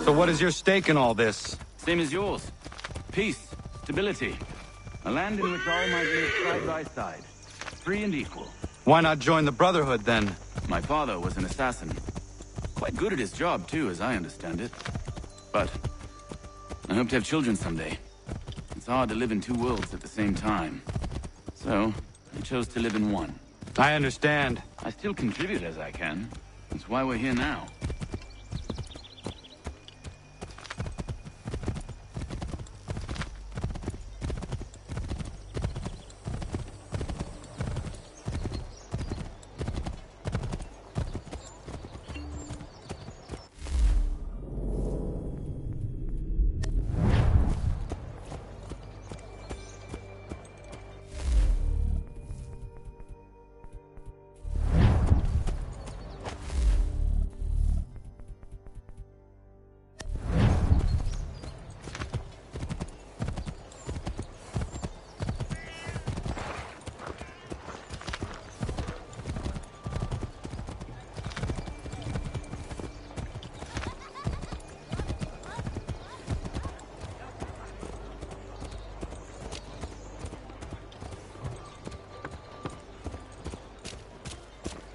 So what is your stake in all this? Same as yours. Peace, stability. A land in which all might live side by side. Free and equal. Why not join the Brotherhood, then? My father was an assassin. Quite good at his job, too, as I understand it. But I hope to have children someday. It's hard to live in two worlds at the same time. So, I chose to live in one. I understand. I still contribute as I can. That's why we're here now.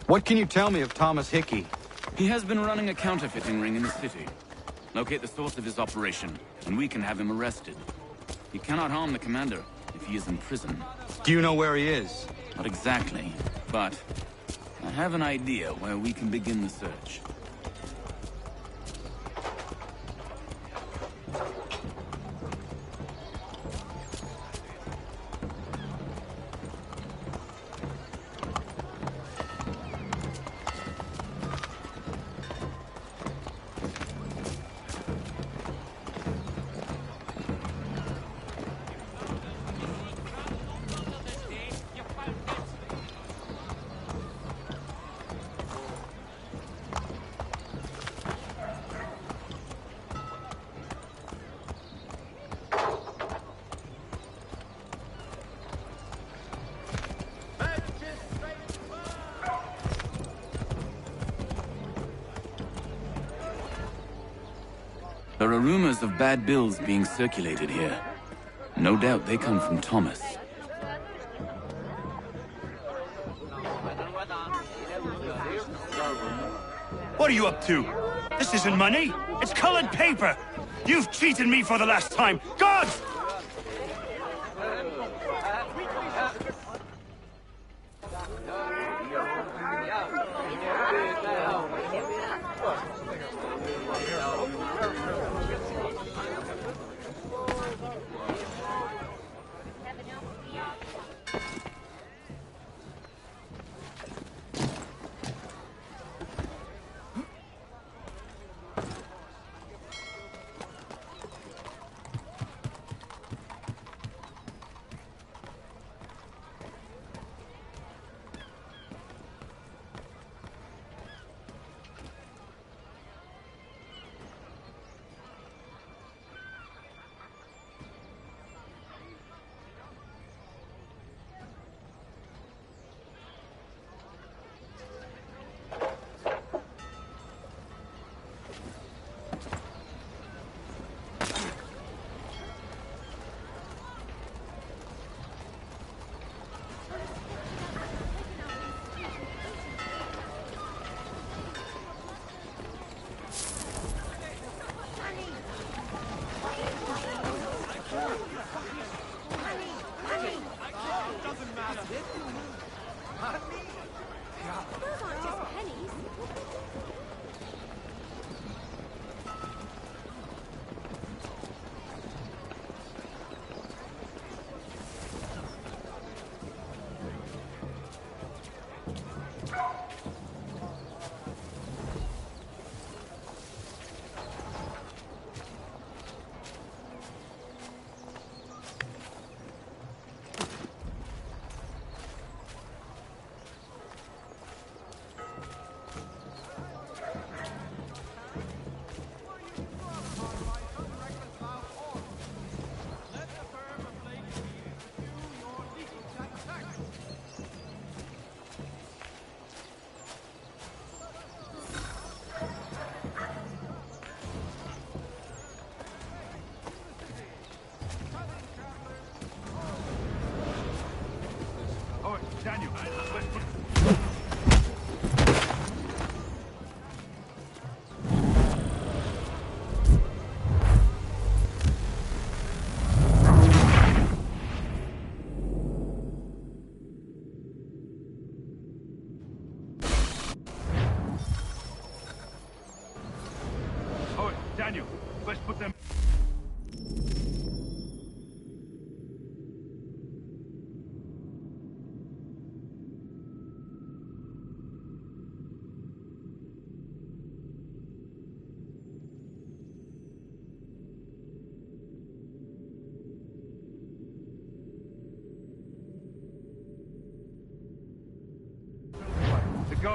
What can you tell me of Thomas Hickey? He has been running a counterfeiting ring in the city. Locate the source of his operation, and we can have him arrested. He cannot harm the commander if he is in prison. Do you know where he is? Not exactly, but I have an idea where we can begin the search. There are rumors of bad bills being circulated here. No doubt they come from Thomas. What are you up to? This isn't money. It's colored paper. You've cheated me for the last time. God!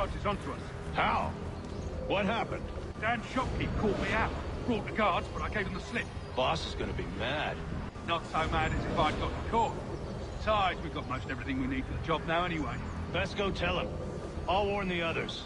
charges onto us. How? What happened? Dan Shopkeep called me out. Brought the guards, but I gave him the slip. Boss is gonna be mad. Not so mad as if I'd got caught. Besides, we've got most everything we need for the job now anyway. Best go tell him. I'll warn the others.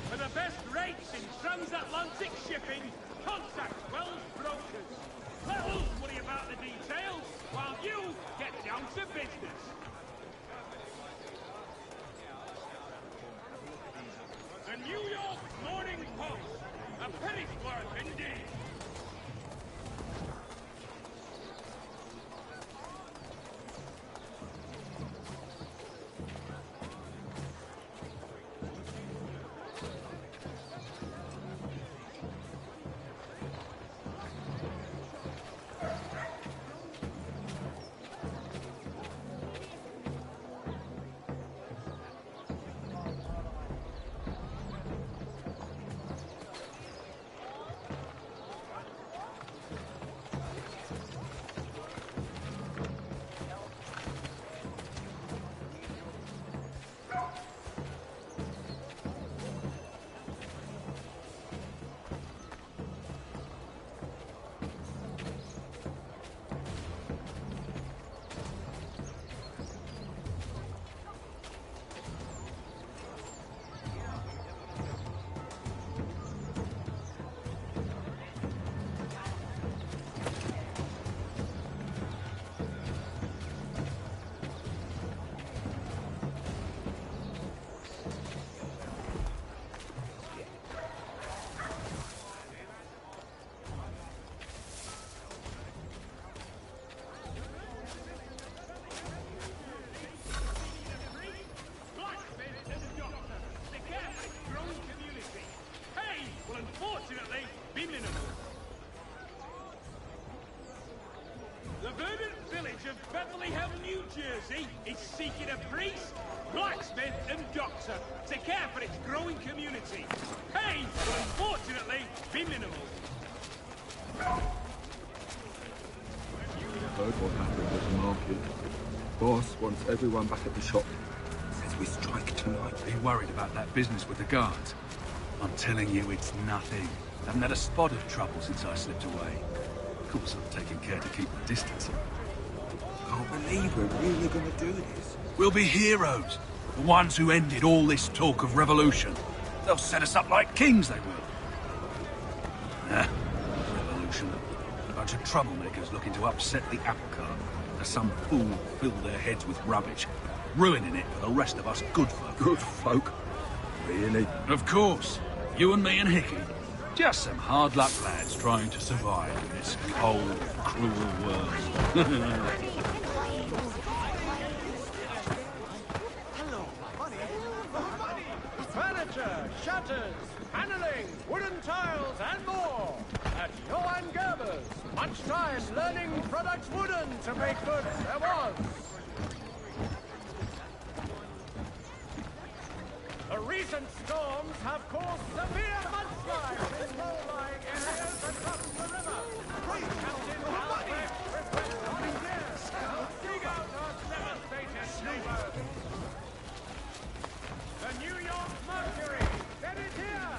For the best rates in transatlantic shipping, contact Wells Brokers. Let us worry about the details, while you get down to business. The New York Morning Post. A penny's worth indeed. Bethlehem, New Jersey is seeking a priest, blacksmith and doctor to care for its growing community. Pay will unfortunately be minimal. Heard what happened at the market. Boss wants everyone back at the shop. Says we strike tonight. Are you worried about that business with the guards? I'm telling you, it's nothing. Haven't had a spot of trouble since I slipped away. Of course, I'm taking care to keep my distance. Can't believe we're really gonna do this. We'll be heroes. The ones who ended all this talk of revolution. They'll set us up like kings, they will. Nah, revolution. A bunch of troublemakers looking to upset the apple cart. As some fool filled their heads with rubbish, ruining it for the rest of us good folk. Good folk? Really? Of course. You and me and Hickey. Just some hard luck lads trying to survive in this cold, cruel world. Furniture, shutters, paneling, wooden tiles, and more. At Johann Gerber's. Much time learning products wooden to make good there was. The recent storms have caused severe mudslides in low-lying areas across the river. Captain Albrecht requests volunteers to dig out our devastated neighbors. The New York Mercury, that is here!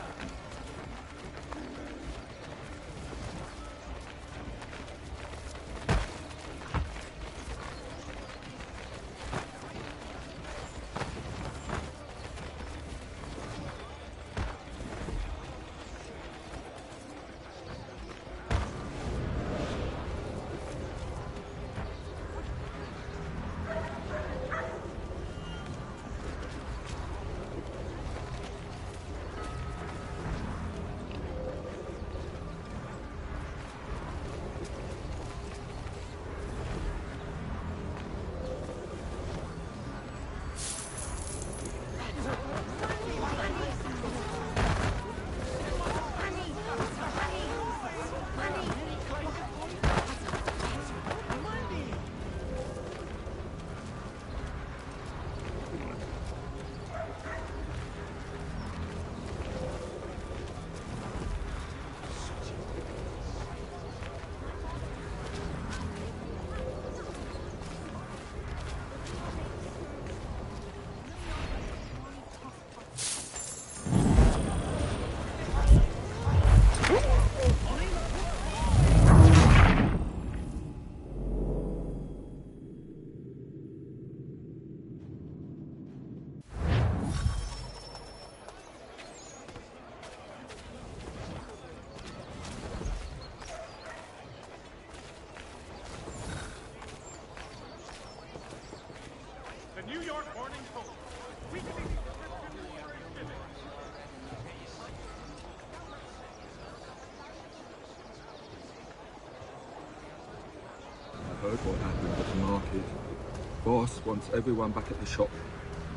heard what happened at the market. Boss wants everyone back at the shop.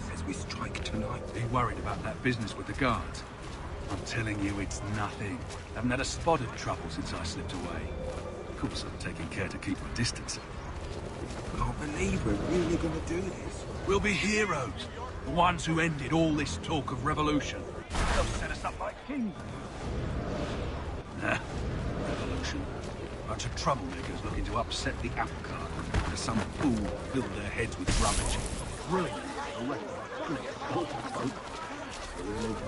Says we strike tonight. Are you worried about that business with the guards? I'm telling you, it's nothing. Haven't had a spot of trouble since I slipped away. Of course, I'm taking care to keep my distance. Can't believe we're really gonna do this. We'll be heroes. The ones who ended all this talk of revolution. They'll set us up like kings. Nah, revolution. Bunch of troublemakers looking to upset the apple cart because some fool filled their heads with rubbish. Brilliant.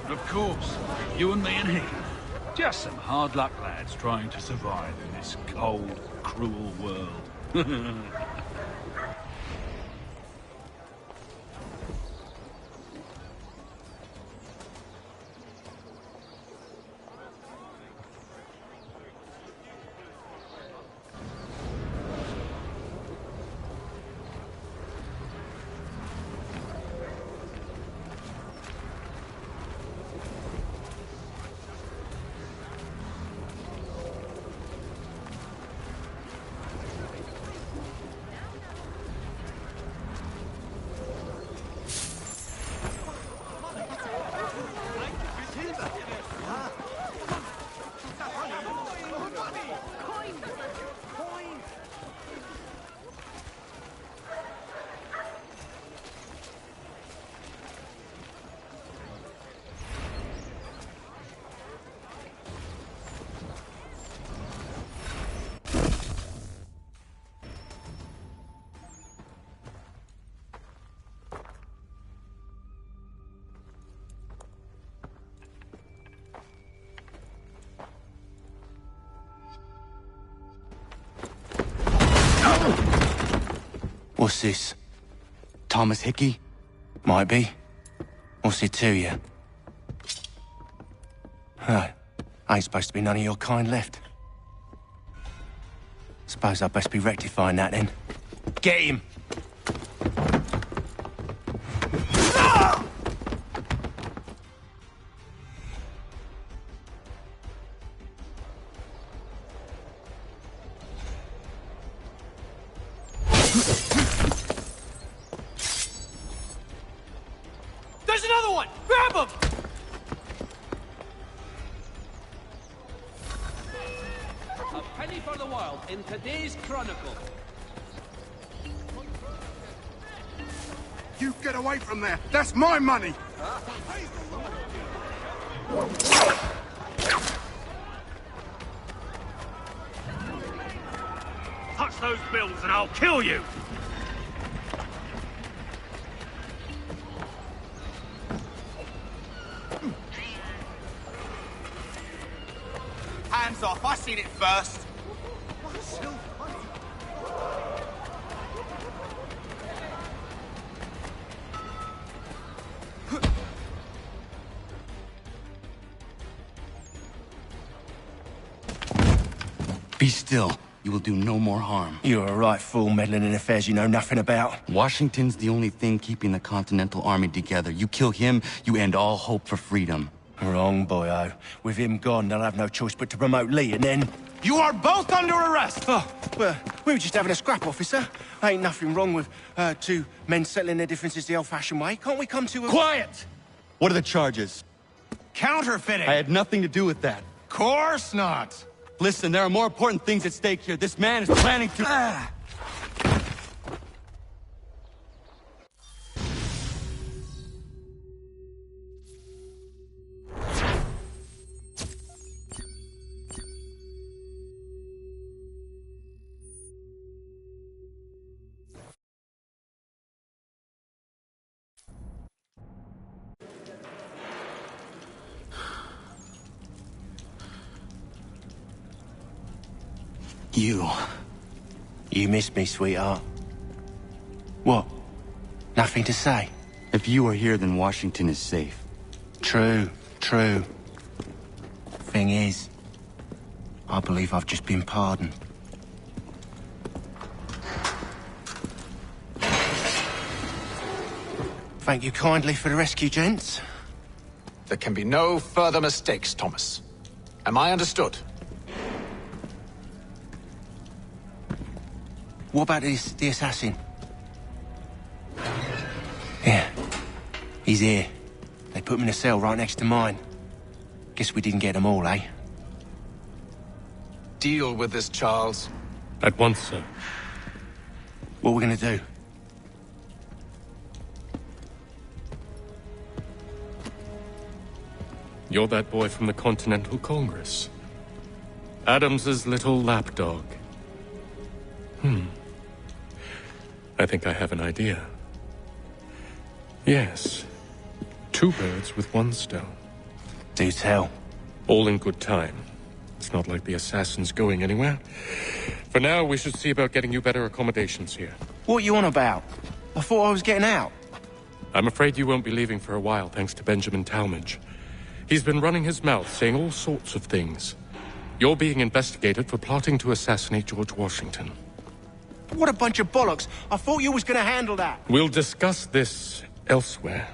Of course, you and me and him. Just some hard luck lads trying to survive in this cold, cruel world. What's this? Thomas Hickey? Might be. What's it to you? Ain't supposed to be none of your kind left. Suppose I'd best be rectifying that then. Get him! There's another one! Grab him! A penny for the world in today's Chronicle. You get away from there! That's my money! Touch those bills and I'll kill you! Hands off, I seen it first. Be still. You will do no more harm. You're a right fool meddling in affairs you know nothing about. Washington's the only thing keeping the Continental Army together. You kill him, you end all hope for freedom. Wrong, boyo. With him gone, they'll have no choice but to promote Lee, and then... You are both under arrest! Oh, well, we were just having a scrap, officer. Ain't nothing wrong with two men settling their differences the old-fashioned way. Can't we come to a... Quiet! What are the charges? Counterfeiting! I had nothing to do with that. Course not! Listen, there are more important things at stake here. This man is planning to... You missed me, sweetheart. What? Nothing to say? If you are here, then Washington is safe. True. Thing is, I believe I've just been pardoned. Thank you kindly for the rescue, gents. There can be no further mistakes, Thomas. Am I understood? What about the assassin? Yeah. He's here. They put him in a cell right next to mine. Guess we didn't get them all, eh? Deal with this, Charles. At once, sir. What are we gonna do? You're that boy from the Continental Congress. Adams's little lapdog. I think I have an idea. Yes. 2 birds with 1 stone. Do tell. All in good time. It's not like the assassin's going anywhere. For now, we should see about getting you better accommodations here. What are you on about? I thought I was getting out. I'm afraid you won't be leaving for a while, thanks to Benjamin Talmadge. He's been running his mouth, saying all sorts of things. You're being investigated for plotting to assassinate George Washington. What a bunch of bollocks. I thought you was gonna handle that. We'll discuss this elsewhere.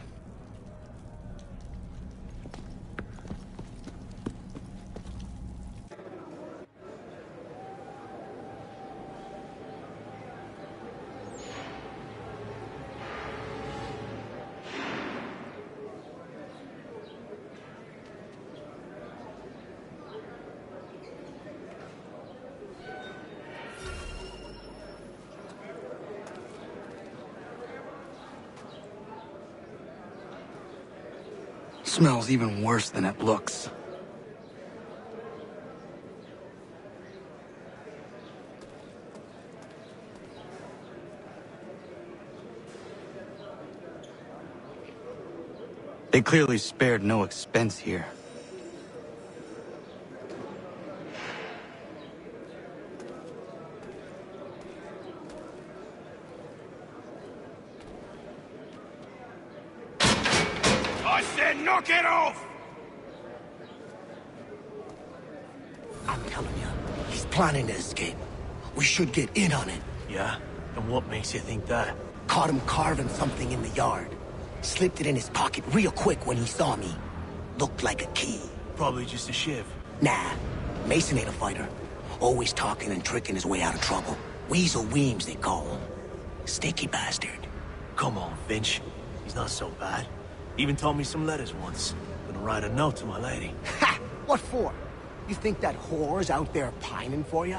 Smells even worse than it looks. They clearly spared no expense here. I said knock it off! I'm telling you, he's planning to escape. We should get in on it. Yeah? And what makes you think that? Caught him carving something in the yard. Slipped it in his pocket real quick when he saw me. Looked like a key. Probably just a shiv. Nah, Mason ain't a fighter. Always talking and tricking his way out of trouble. Weasel Weems, they call him. Sneaky bastard. Come on, Finch. He's not so bad. Even taught me some letters once. Gonna write a note to my lady. Ha! What for? You think that whore's out there pining for you?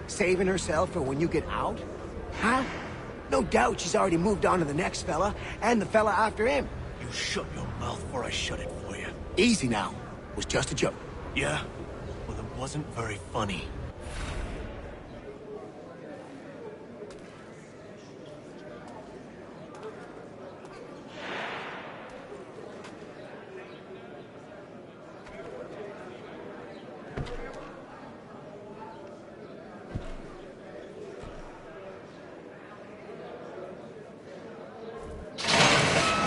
Saving herself for when you get out? Huh? No doubt she's already moved on to the next fella, and the fella after him. You shut your mouth before I shut it for you. Easy now. Was just a joke. Yeah? Well, it wasn't very funny.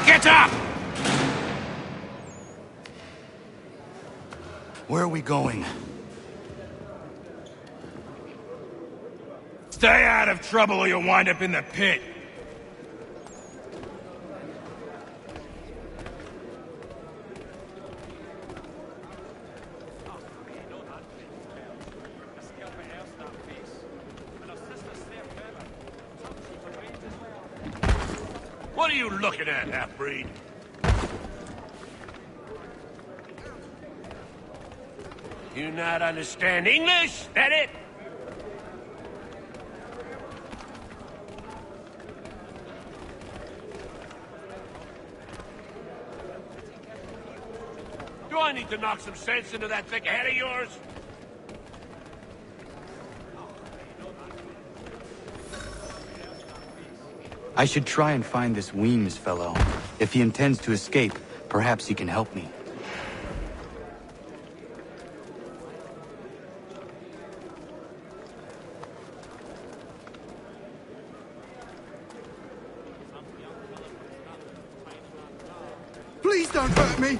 Get up! Where are we going? Stay out of trouble or you'll wind up in the pit. What are you looking at, half-breed? You not understand English? That it? Do I need to knock some sense into that thick head of yours? I should try and find this Weems fellow. If he intends to escape, perhaps he can help me. Please don't hurt me!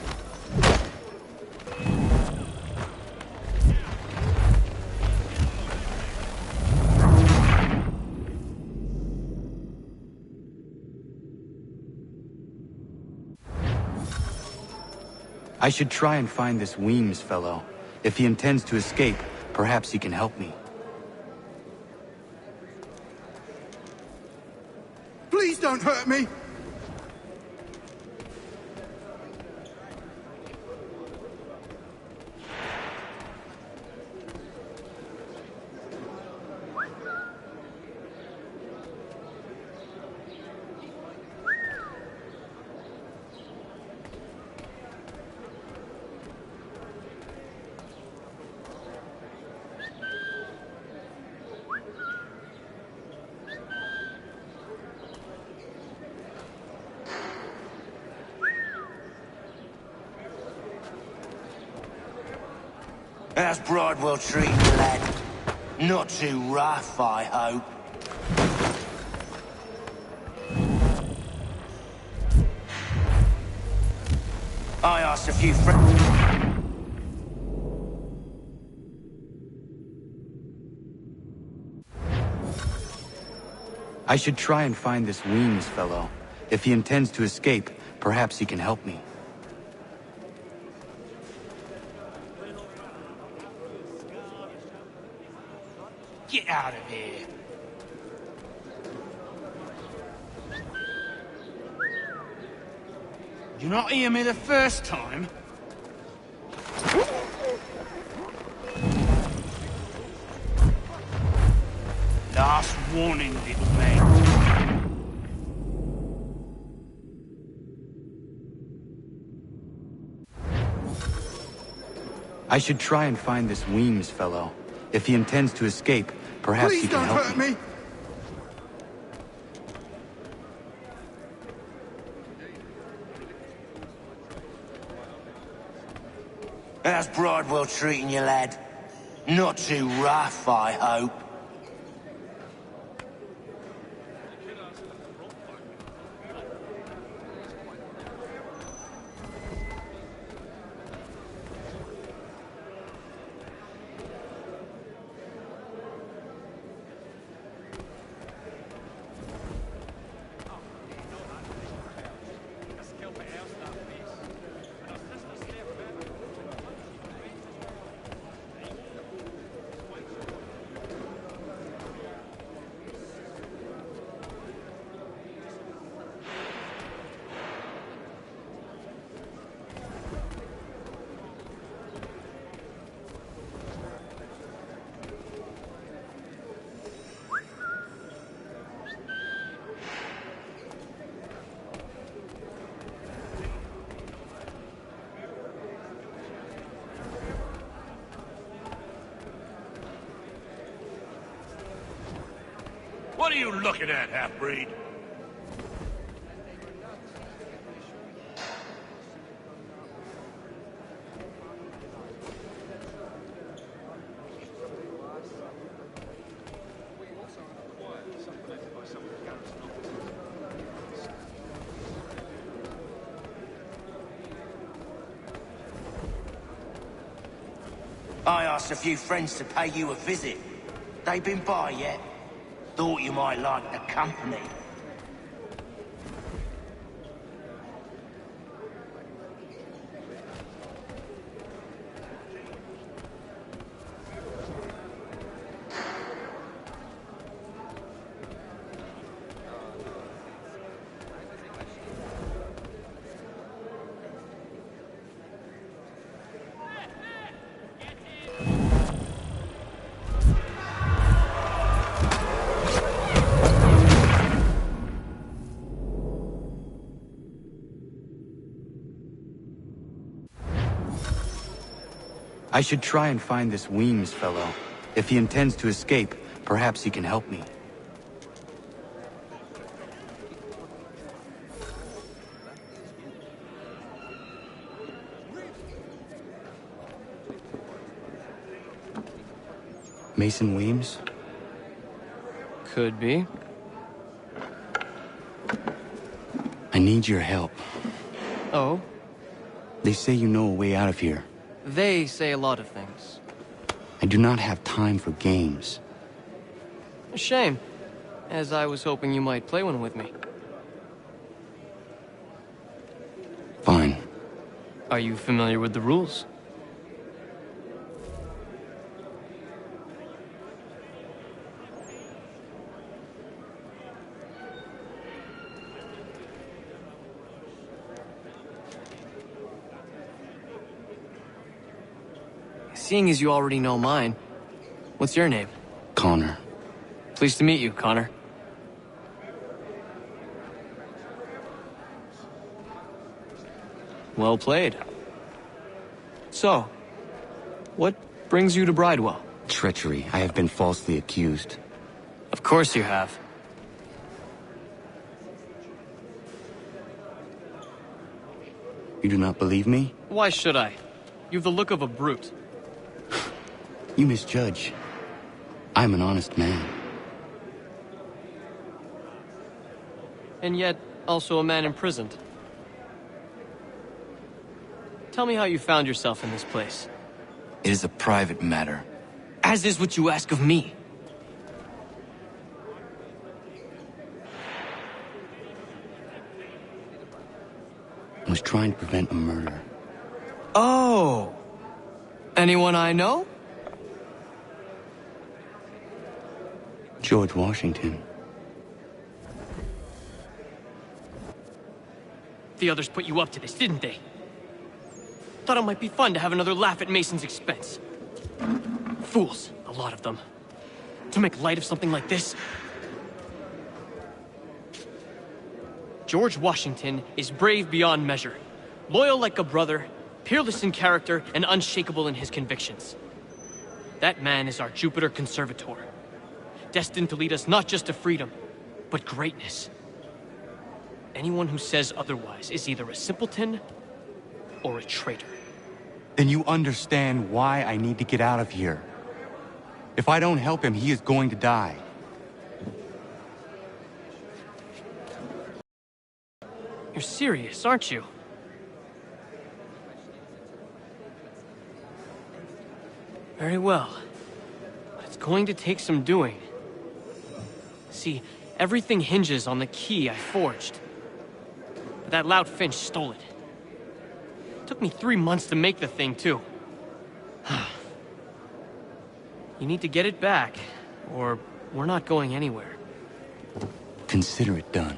I should try and find this Weems fellow. If he intends to escape, perhaps he can help me. don't hurt me! How's Bridewell treating you, lad? Not too rough, I hope. I asked a few friends. I should try and find this Weems fellow. If he intends to escape, perhaps he can help me. Get out of here. Did you not hear me the first time? Last warning, little man. I should try and find this Weems fellow. If he intends to escape, perhaps he can help me. How's Bridewell treating you, lad? Not too rough, I hope. What are you looking at, half-breed? I asked a few friends to pay you a visit. They been by yet? Thought you might like the company. I should try and find this Weems fellow. If he intends to escape, perhaps he can help me. Mason Weems? Could be. I need your help. Oh? They say you know a way out of here. They say a lot of things. I do not have time for games. A shame, as I was hoping you might play one with me. Fine. Are you familiar with the rules? seeing as you already know mine, what's your name? Connor. Pleased to meet you, Connor. Well played. So, what brings you to Bridewell? Treachery. I have been falsely accused. Of course you have. You do not believe me? Why should I? You've the look of a brute. You misjudge. I'm an honest man. And yet, also a man imprisoned. Tell me how you found yourself in this place. It is a private matter. As is what you ask of me. I was trying to prevent a murder. Oh! Anyone I know? George Washington. The others put you up to this, didn't they? Thought it might be fun to have another laugh at Mason's expense. Fools, a lot of them. To make light of something like this. George Washington is brave beyond measure, loyal like a brother, peerless in character, and unshakable in his convictions. That man is our Jupiter Conservator, destined to lead us not just to freedom, but greatness. Anyone who says otherwise is either a simpleton or a traitor. Then you understand why I need to get out of here. If I don't help him, he is going to die. You're serious, aren't you? Very well. But it's going to take some doing. See, everything hinges on the key I forged. But that lout Finch stole it. Took me 3 months to make the thing, too. You need to get it back, or we're not going anywhere. Consider it done.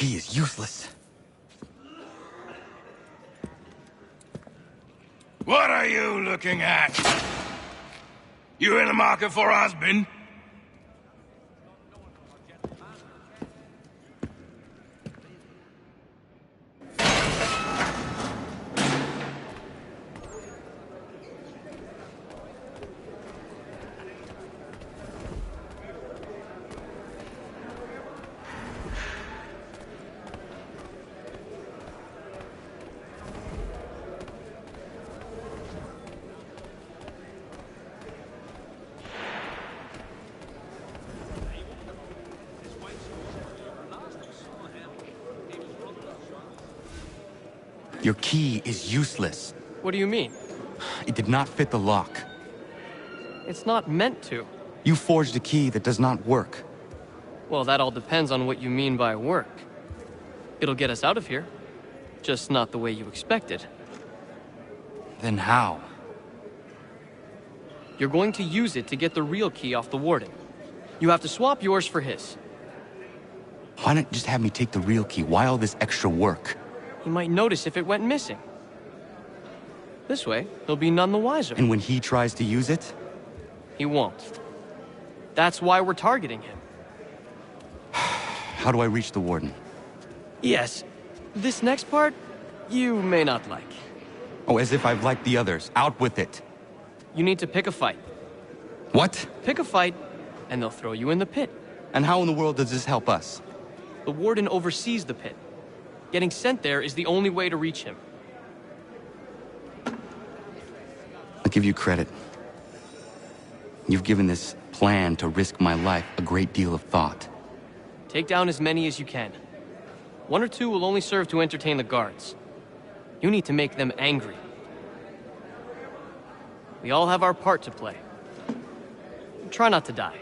key is useless. What are you looking at? You in the market for a husband? Your key is useless. What do you mean? It did not fit the lock. It's not meant to. You forged a key that does not work. Well, that all depends on what you mean by work. It'll get us out of here. Just not the way you expected. Then how? You're going to use it to get the real key off the Warden. You have to swap yours for his. Why not just have me take the real key? Why all this extra work? He might notice if it went missing. This way, he'll be none the wiser. And when he tries to use it? He won't. That's why we're targeting him. How do I reach the Warden? Yes. This next part, you may not like. Oh, as if I've liked the others. Out with it. You need to pick a fight. What? Pick a fight, and they'll throw you in the pit. And how in the world does this help us? The Warden oversees the pit. Getting sent there is the only way to reach him. I'll give you credit. You've given this plan to risk my life a great deal of thought. Take down as many as you can. 1 or 2 will only serve to entertain the guards. You need to make them angry. We all have our part to play. Try not to die.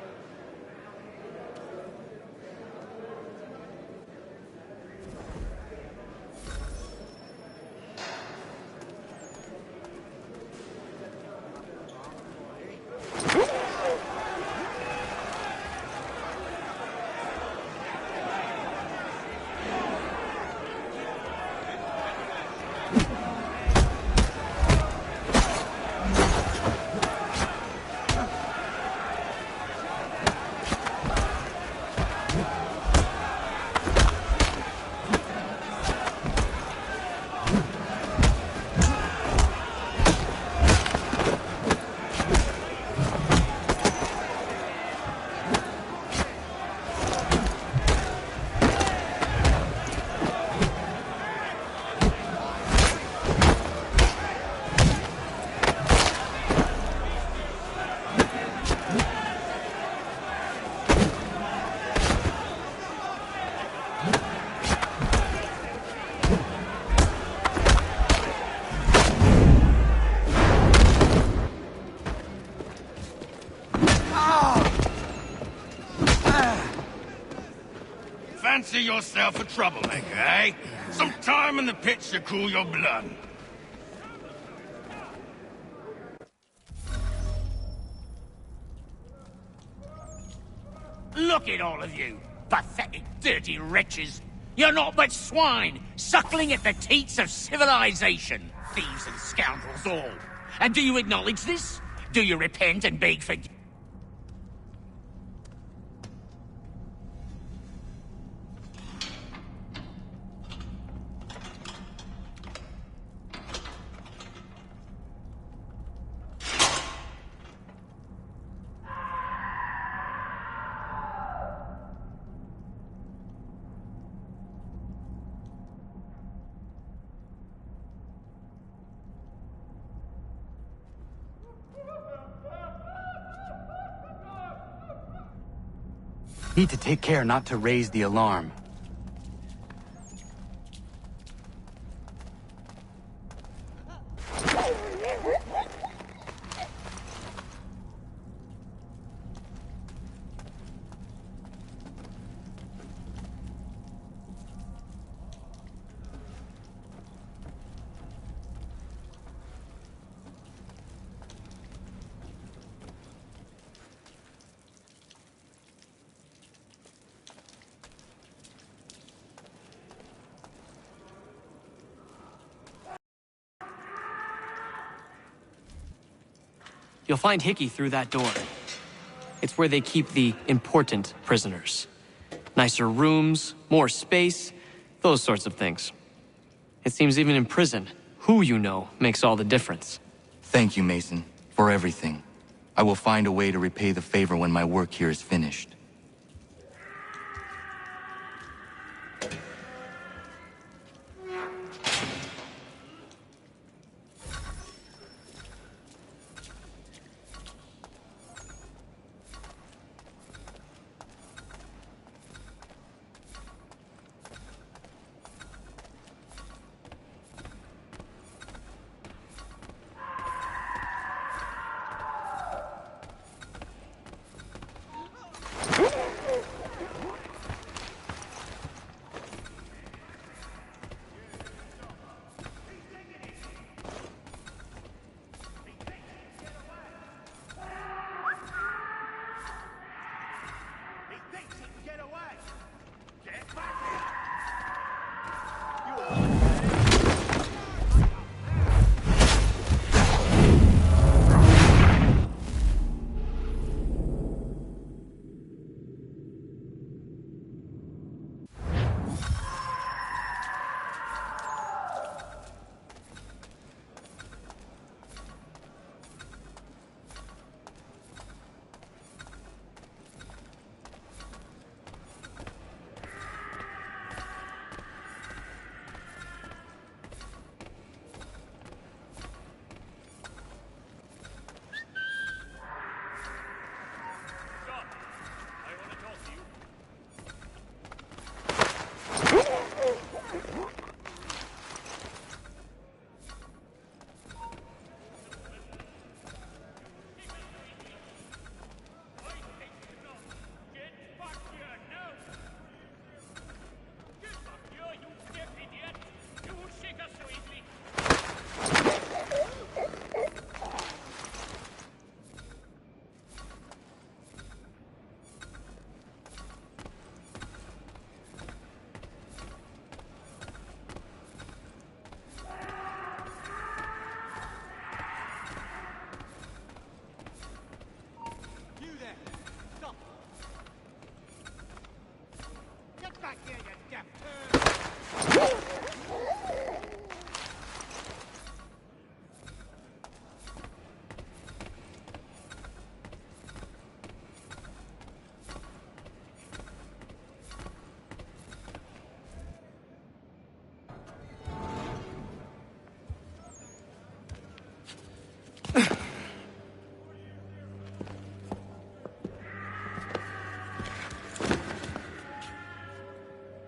Fancy yourself a troublemaker, eh? Some time in the pits to cool your blood. Look at all of you, pathetic, dirty wretches. You're not but swine, suckling at the teats of civilization. Thieves and scoundrels all. And do you acknowledge this? Do you repent and beg for... Need to take care not to raise the alarm. You'll find Hickey through that door. It's where they keep the important prisoners. Nicer rooms, more space, those sorts of things. It seems even in prison, who you know makes all the difference. Thank you, Mason, for everything. I will find a way to repay the favor when my work here is finished.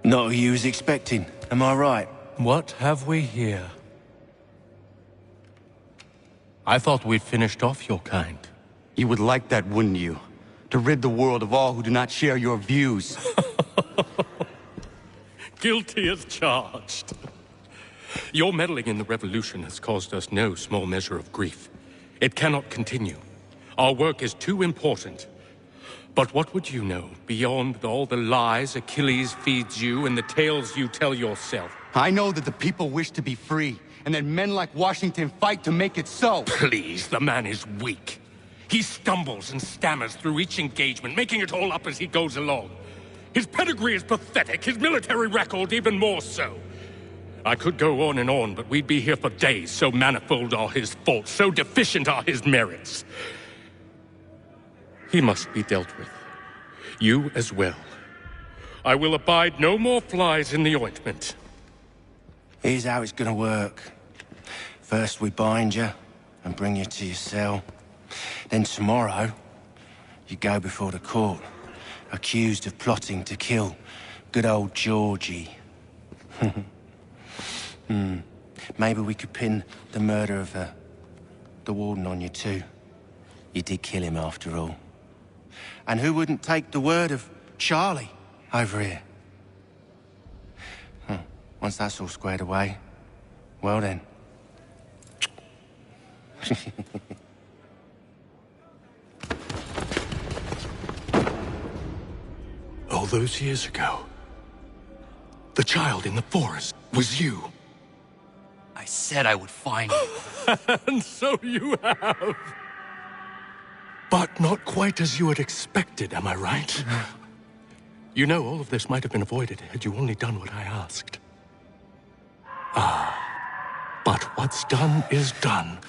Not who you was expecting, am I right? What have we here? I thought we'd finished off your kind. You would like that, wouldn't you? To rid the world of all who do not share your views. Guilty as charged. Your meddling in the revolution has caused us no small measure of grief. It cannot continue. Our work is too important. But what would you know beyond all the lies Achilles feeds you and the tales you tell yourself? I know that the people wish to be free, and that men like Washington fight to make it so. Please, the man is weak. He stumbles and stammers through each engagement, making it all up as he goes along. His pedigree is pathetic, his military record even more so. I could go on, but we'd be here for days, so manifold are his faults, so deficient are his merits. He must be dealt with. You as well. I will abide no more flies in the ointment. Here's how it's gonna work. First we bind you and bring you to your cell. Then tomorrow, you go before the court, accused of plotting to kill good old Georgie. Maybe we could pin the murder of the warden on you too. You did kill him after all. And who wouldn't take the word of Charlie over here? Once that's all squared away, well then. All those years ago, the child in the forest was you. I said I would find you. And so you have. But not quite as you had expected, am I right? You know, all of this might have been avoided had you only done what I asked. But what's done is done.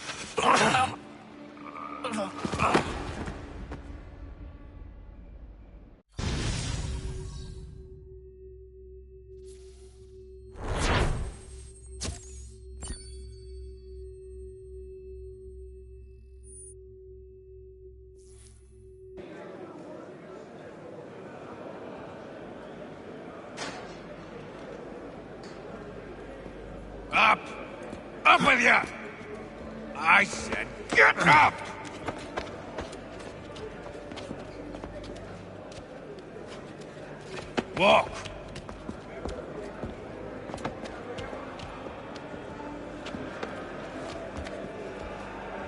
Up! Up with you! I said get up! Walk!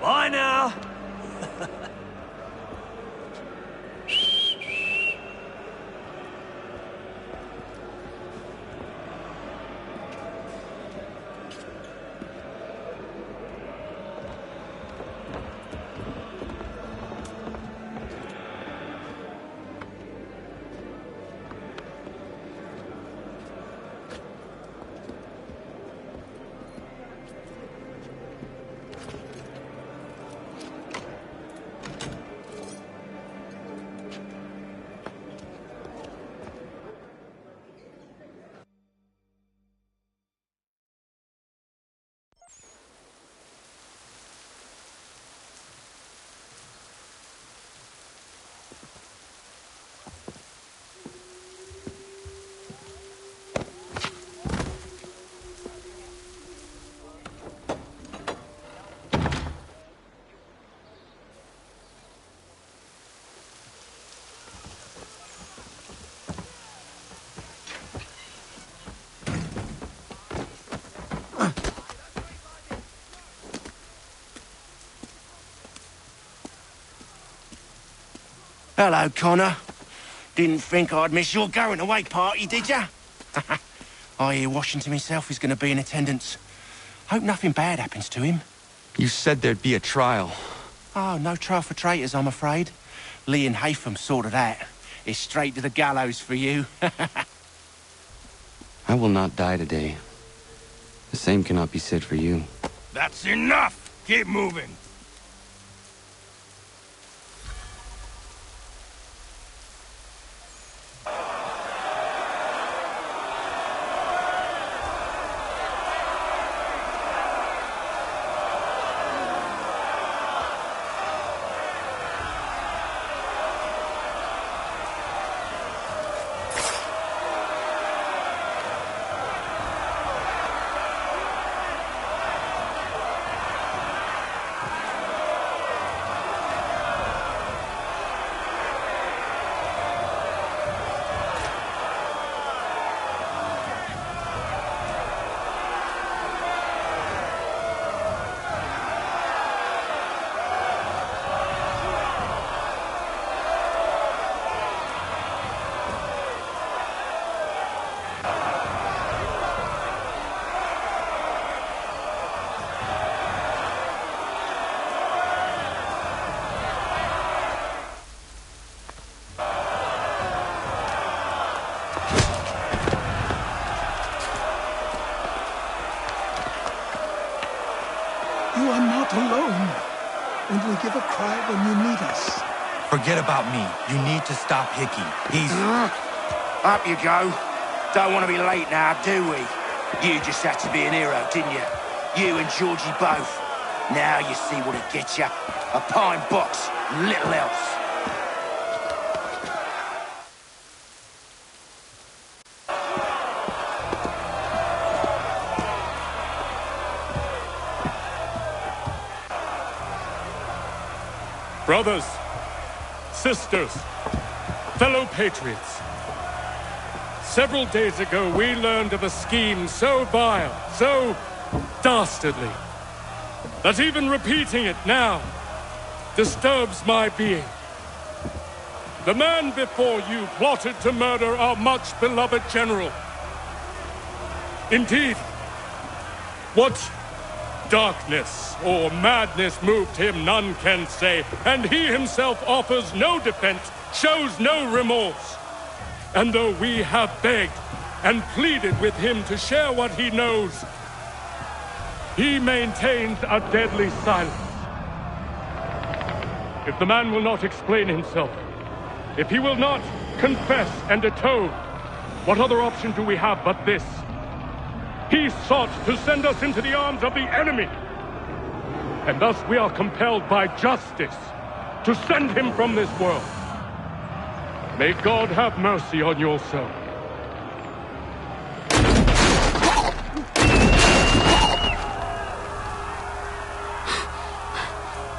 Bye now! Hello, Connor. Didn't think I'd miss your going away party, did ya? I hear Washington himself is going to be in attendance. Hope nothing bad happens to him. You said there'd be a trial. Oh, no trial for traitors, I'm afraid. Lee and Haytham sorted that. It's straight to the gallows for you. I will not die today. The same cannot be said for you. That's enough! Keep moving! You are not alone, and we give a cry when you need us. Forget about me. You need to stop Hickey. He's... Up you go. Don't want to be late now, do we? You just had to be an hero, didn't you? You and Georgie both. Now you see what it gets you. A pine box, little else. Brothers, sisters, fellow patriots. Several days ago, we learned of a scheme so vile, so dastardly, that even repeating it now disturbs my being. The man before you plotted to murder our much-beloved general. Indeed, what darkness or madness moved him, none can say, and he himself offers no defense, shows no remorse. And though we have begged and pleaded with him to share what he knows, he maintains a deadly silence. If the man will not explain himself, if he will not confess and atone, what other option do we have but this? He sought to send us into the arms of the enemy, and thus we are compelled by justice to send him from this world. May God have mercy on your soul.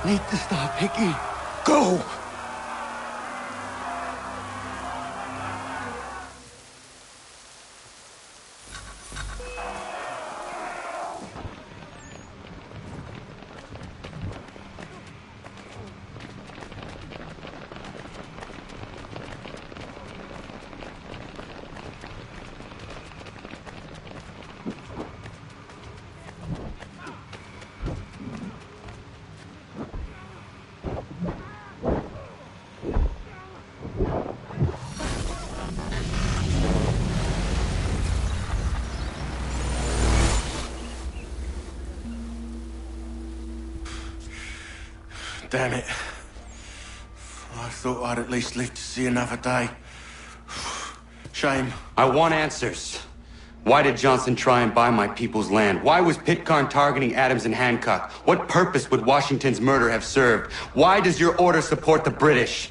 Need to stop, Hickey. Go! Damn it. I thought I'd at least live to see another day. Shame. I want answers. Why did Johnson try and buy my people's land? Why was Pitcairn targeting Adams and Hancock? What purpose would Washington's murder have served? Why does your order support the British?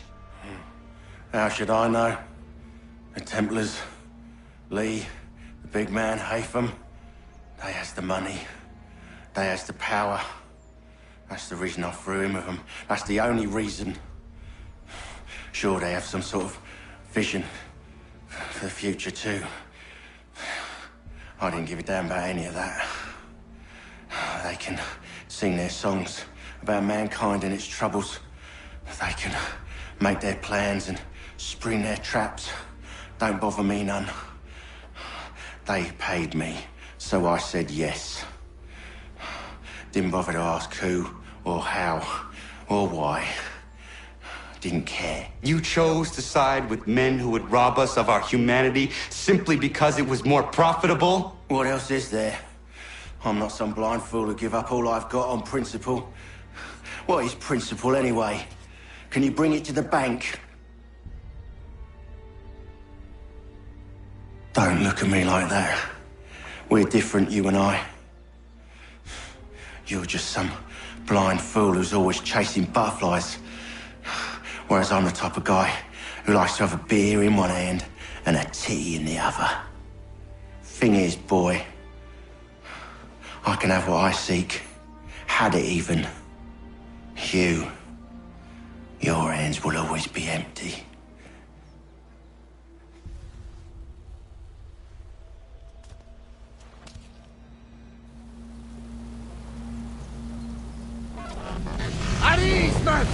How should I know? The Templars, Lee, the big man, Haytham, they has the money. They has the power. That's the reason I threw in with them. That's the only reason. Sure, they have some sort of vision for the future, too. I didn't give a damn about any of that. They can sing their songs about mankind and its troubles. They can make their plans and spring their traps. Don't bother me none. They paid me, so I said yes. Didn't bother to ask who, or how, or why. Didn't care. You chose to side with men who would rob us of our humanity simply because it was more profitable? What else is there? I'm not some blind fool to give up all I've got on principle. What is principle anyway? Can you bring it to the bank? Don't look at me like that. We're different, you and I. You're just some blind fool who's always chasing butterflies. Whereas I'm the type of guy who likes to have a beer in one hand and a tea in the other. Thing is, boy, I can have what I seek. Had it even. Your hands will always be empty. At ease, men!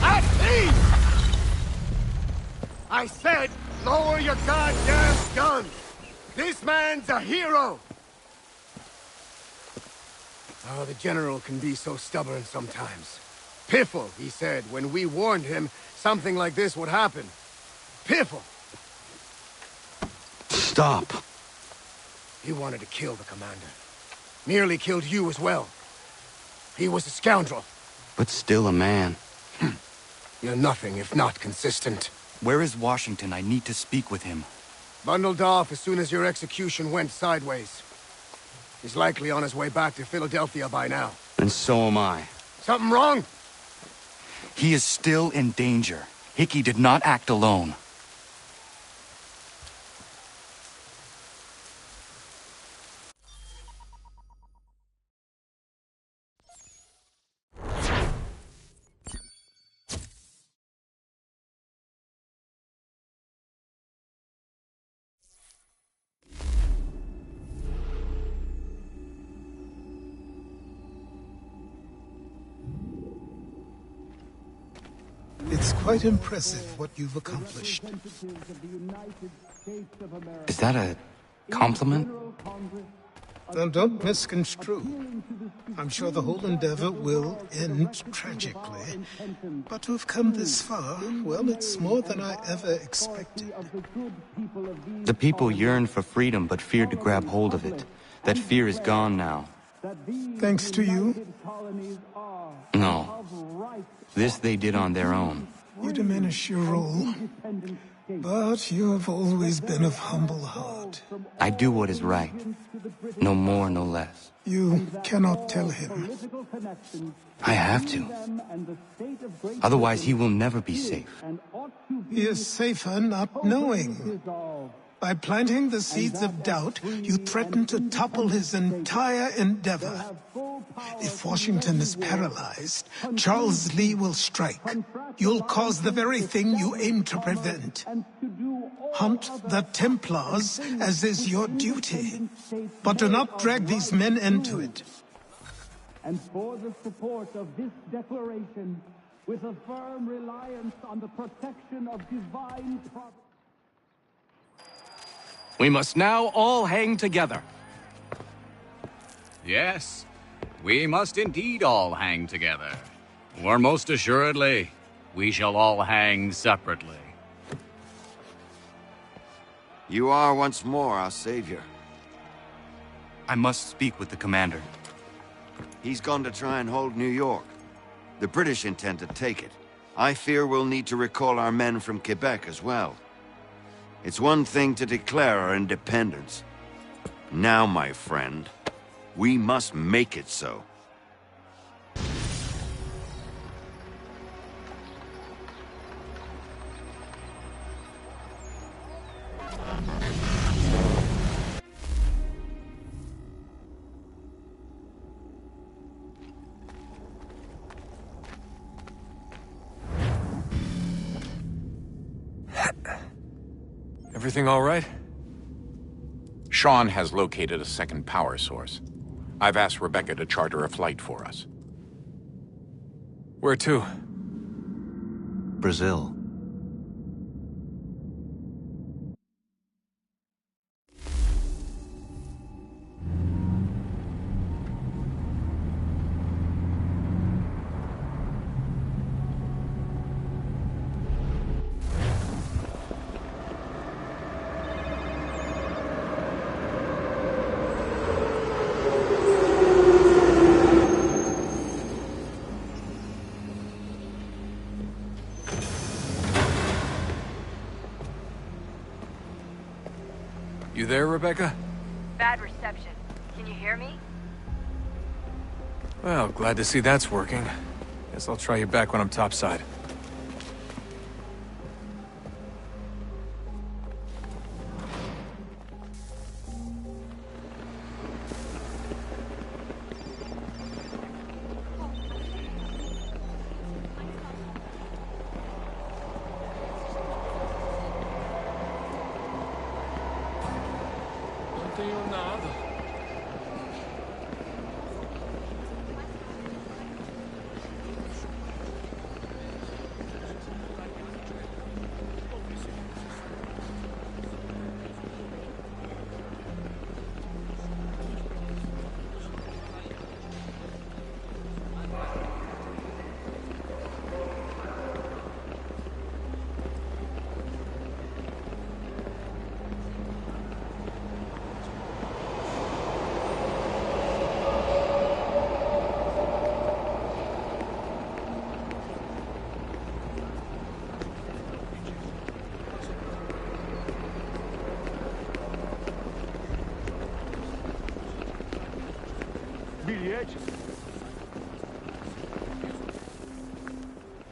At ease! I said, lower your goddamn guns! This man's a hero! Oh, the General can be so stubborn sometimes. Piffle, he said, when we warned him something like this would happen. Piffle! Stop. He wanted to kill the commander. Nearly killed you as well. He was a scoundrel. But still a man. You're nothing if not consistent. Where is Washington? I need to speak with him. Bundled off as soon as your execution went sideways. He's likely on his way back to Philadelphia by now. And so am I. Something wrong? He is still in danger. Hickey did not act alone. It's quite impressive what you've accomplished. Is that a compliment? Then don't misconstrue. I'm sure the whole endeavor will end tragically. But to have come this far, well, it's more than I ever expected. The people yearned for freedom but feared to grab hold of it. That fear is gone now. Thanks to you? No. This they did on their own. You diminish your role. But you have always been of humble heart. I do what is right. No more, no less. You cannot tell him. I have to. Otherwise, he will never be safe. He is safer not knowing. By planting the seeds of doubt, you threaten to topple his entire endeavor. If Washington is paralyzed, Charles Lee will strike. You'll cause the very thing you aim to prevent. Hunt the Templars, as is your duty. But do not drag these men into it. And for the support of this declaration, with a firm reliance on the protection of divine providence. We must now all hang together. Yes, we must indeed all hang together. Or most assuredly, we shall all hang separately. You are once more our savior. I must speak with the commander. He's gone to try and hold New York. The British intend to take it. I fear we'll need to recall our men from Quebec as well. It's one thing to declare our independence. Now, my friend, we must make it so. Everything all right? Sean has located a second power source. I've asked Rebecca to charter a flight for us. Where to? Brazil. You there, Rebecca? Bad reception. Can you hear me? Well, glad to see that's working. Guess I'll try you back when I'm topside.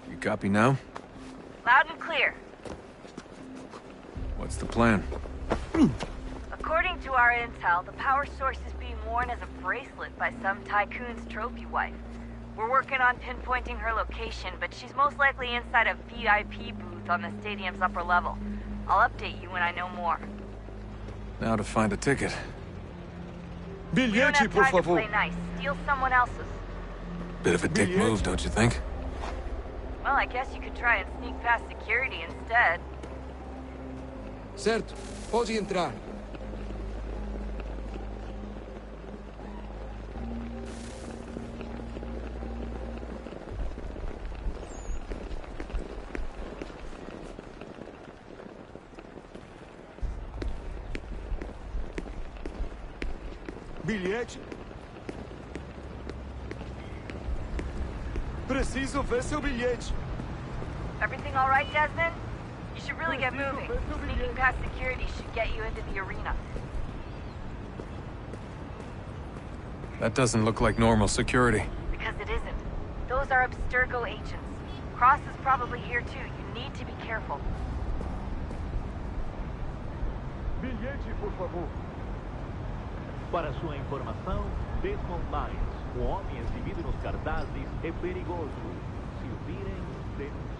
You copy now? Loud and clear. What's the plan? According to our intel, the power source is being worn as a bracelet by some tycoon's trophy wife. We're working on pinpointing her location, but she's most likely inside a VIP booth on the stadium's upper level. I'll update you when I know more. Now to find a ticket. You don't have time to play nice. Steal someone else's. Bit of a dick move, don't you think? Well, I guess you could try and sneak past security instead. Certo, pode entrar. Bilhete? Preciso ver seu bilhete. Everything all right, Desmond? You should really get moving. Sneaking past security should get you into the arena. That doesn't look like normal security. Because it isn't. Those are Abstergo agents. Cross is probably here too. You need to be careful. Bilhete, por favor. Para sua informação, Desmond Miles, o homem exibido nos cartazes, é perigoso. Se o virem, denunciem.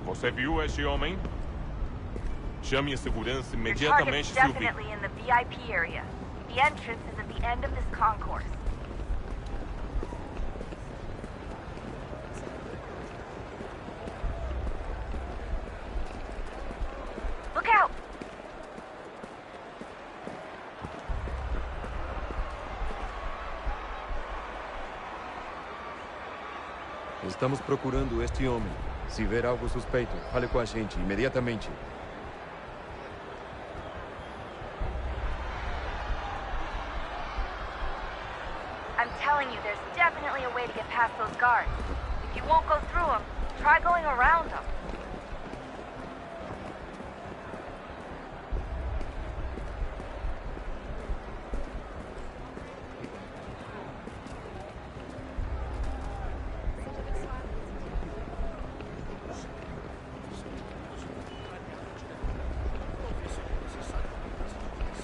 Você viu este homem? Chame a segurança Your imediatamente, target's Sylvie. definitely in the VIP area. The entrance is at the end of this concourse. Look out! Estamos procurando este homem. Se ver algo suspeito, fale com a gente imediatamente. I'm telling you, there's definitely a way to get past those guards. If you won't go through them, try going around them.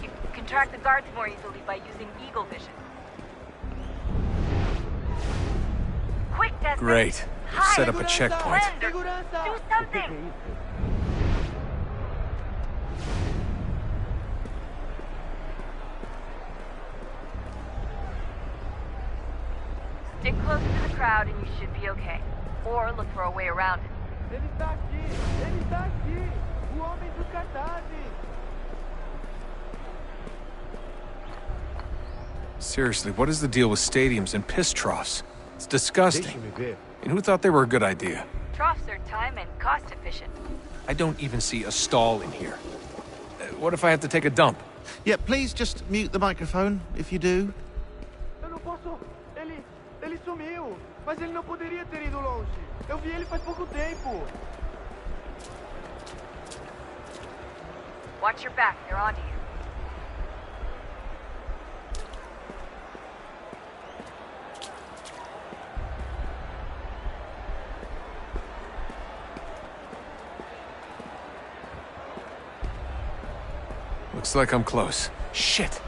You can track the guards more easily by using Eagle Vision. Quick, Desmond! Great. Hide. Set up a checkpoint. Do something! Stick close to the crowd and you should be okay. Or look for a way around it. Ele está aqui! Ele está aqui! O homem dos cartazes! Seriously, what is the deal with stadiums and piss troughs? It's disgusting. Deixe-me ver. And who thought they were a good idea? Troughs are time and cost efficient. I don't even see a stall in here. What if I have to take a dump? Yeah, please just mute the microphone, if you do. Eu não posso... Ele sumiu! Mas ele não poderia ter ido longe. Eu vi ele faz pouco tempo. Watch your back, they're onto you. Looks like I'm close. Shit!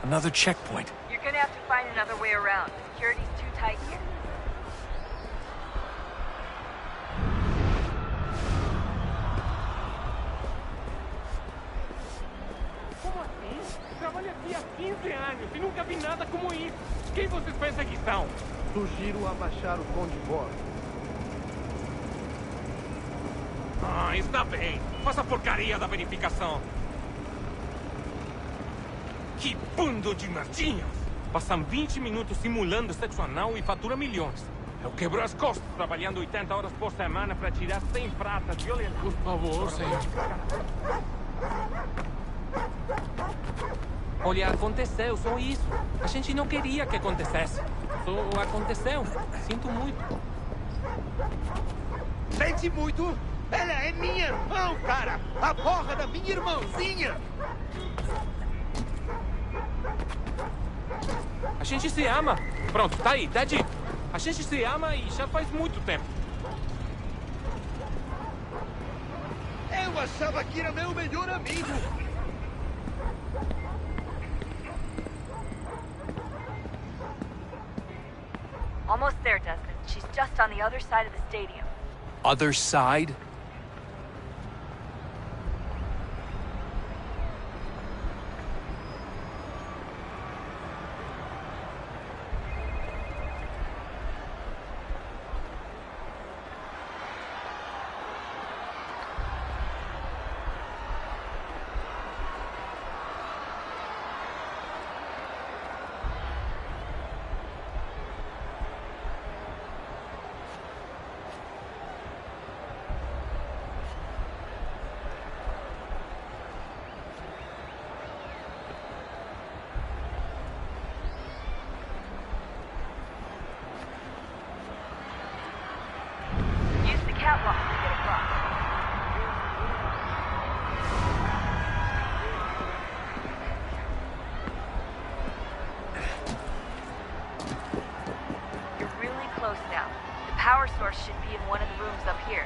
Another checkpoint. You're gonna have to find another way around. Security's too tight here. Como assim? Trabalho aqui há 15 anos e nunca vi nada como isso. Quem vocês pensam que são? Sugiro abaixar o tom de voz. Ah, está bem. Faça a porcaria da verificação. Que bando de merdinhas! Passam 20 minutos simulando sexo anal e fatura milhões. Eu quebro as costas trabalhando 80 horas por semana para tirar 100 pratas e olha lá. Por favor, senhor. Olha, aconteceu, só isso. A gente não queria que acontecesse. Só aconteceu. Sinto muito. Sente muito? Ela é minha irmã, cara! A porra da minha irmãzinha! gente se ama. Pronto, tá aí, tá dito. A gente se ama e já faz muito tempo. Eu achava que era meu melhor amigo. Almost there, Desmond. She's just on the other side of the stadium. Other side? Catwalk to get across. You're really close now. The power source should be in one of the rooms up here.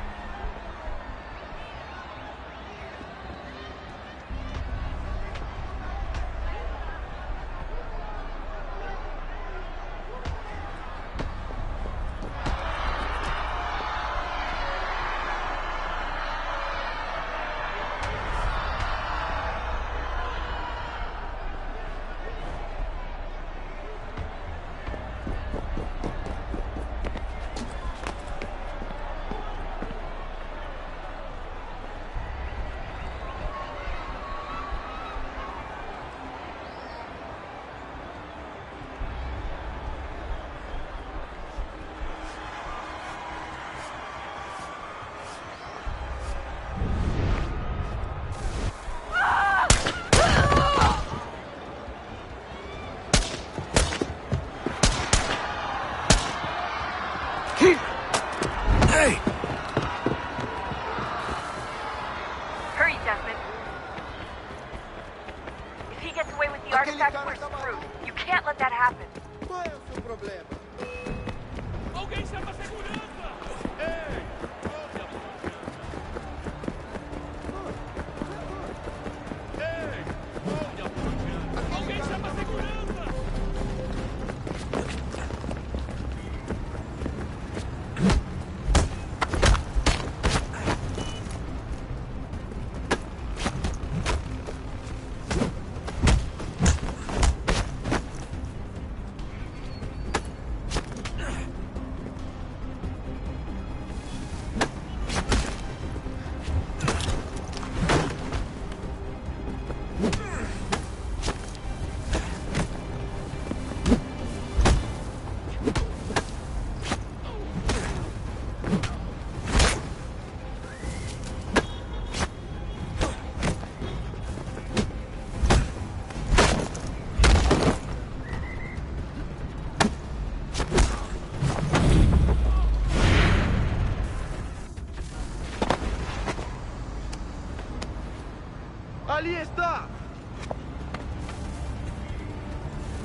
Ali está!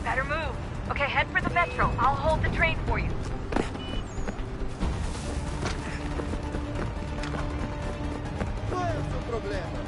Better move. Okay, head for the metro. I'll hold the train for you. Qual é o seu problema?